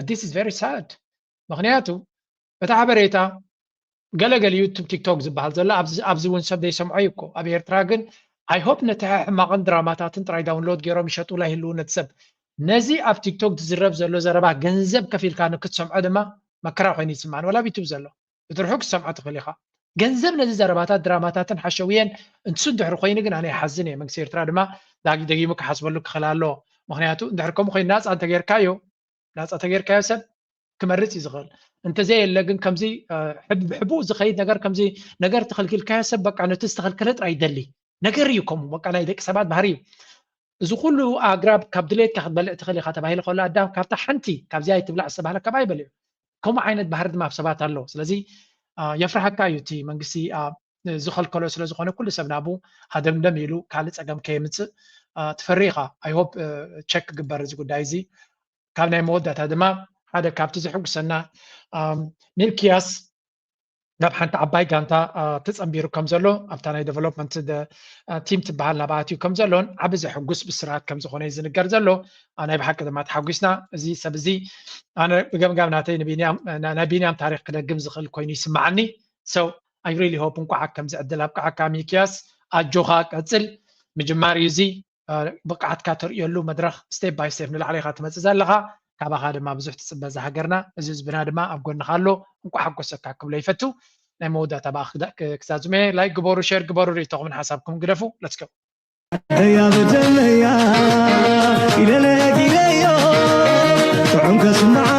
but this is very sad مغنياتو بتحبريتا قال يوتيوب تيك توك زبال زلا أبزون سب دي سمعيكو أبي إيرتراغن I hope نتاح مغن دراماتات تراي داونلود جيروم يشتو له اللو نتسب نزي أب تيك توك تزرب زلو زربا جنزب كفيل كانو كتسمع دما ما كراو حيني يسمعن ولا بيتوب زلو بتروحوك سمعت خليخا جنزب نزي زرباتات دراماتات حشويا انتسو دحرو خيني قن أنا حزني من كسير ترى دما داقي مك حسب لك خلالو مغنياتو دحركم خي ناس أنت غير كايو سب كمرت يزغل انت زي اللي كمزي حبو زخيد نجار كمزي نجار تخلق الكاسب بقى أنا تستخل كلت راي دلي نجار يكم بقى أنا يدك سبات بهري زخلو أقرب كابدليت كخد بلع تخلي خاتم هاي الخلا قدام كابتا حنتي كابزي تبلع السبها لك باي بلع كم عينت بهرد ما بسبات الله سلزي يفرح كايوتي منقسي زخل كلو سلا زخونه كل سبنابو هذا مدميلو كالت أقام كيمت تفريقة I hope check جبر زي دايزي كابنا مودة هذا ما هذا كابتن زحوق سنة ميلكياس ናብ ሓንቲ ዓባይ ጋንታ ተጸምቢሩ ከም ዘሎ ኣብታ ናይ ዴቨሎፕመንት ቲም ትበሃል ናብኣትዩ ከም ዘሎን ዓብ ዘሕጉስ ብስርዓት ከም ዝኾነ ዝንገር ዘሎ ናይ ብሓቂ ድማ ተሓጒስና እዚ ሰብ እዚ ኣነ ብገምጋም ናተይ ናይ ቢንያም ታሪክ ክደግም ዝኽእል ኮይኑ ይስማዓኒ ሰው I really hope እንኳዓክ ከም ዝዕድል ኣብ ቃዓካ ሚክያስ ኣጆኻ ቀጽል ምጅማር እዩ እዚ ብቃዓትካ ትርእየሉ መድረኽ ስቴፕ ባይ ስቴፕ ንላዕሊ ኢኻ ትመጽእ ዘለኻ ካባኻ ድማ ብዙሕ ትጽበ ዝሃገርና እዚ ህዝብና ድማ ኣብ ጎንኻ ኣሎ እንኳ ሓጎሰካ ክብሎ ይፈቱ ናይ መወዳእታ ክሳዝመ ላይ ግበሩ ሼር ግበሩ ርእይቶኹምን ሓሳብኩም ግደፉ let's go يا بدليا إلى لا إلى يا تعمك سمع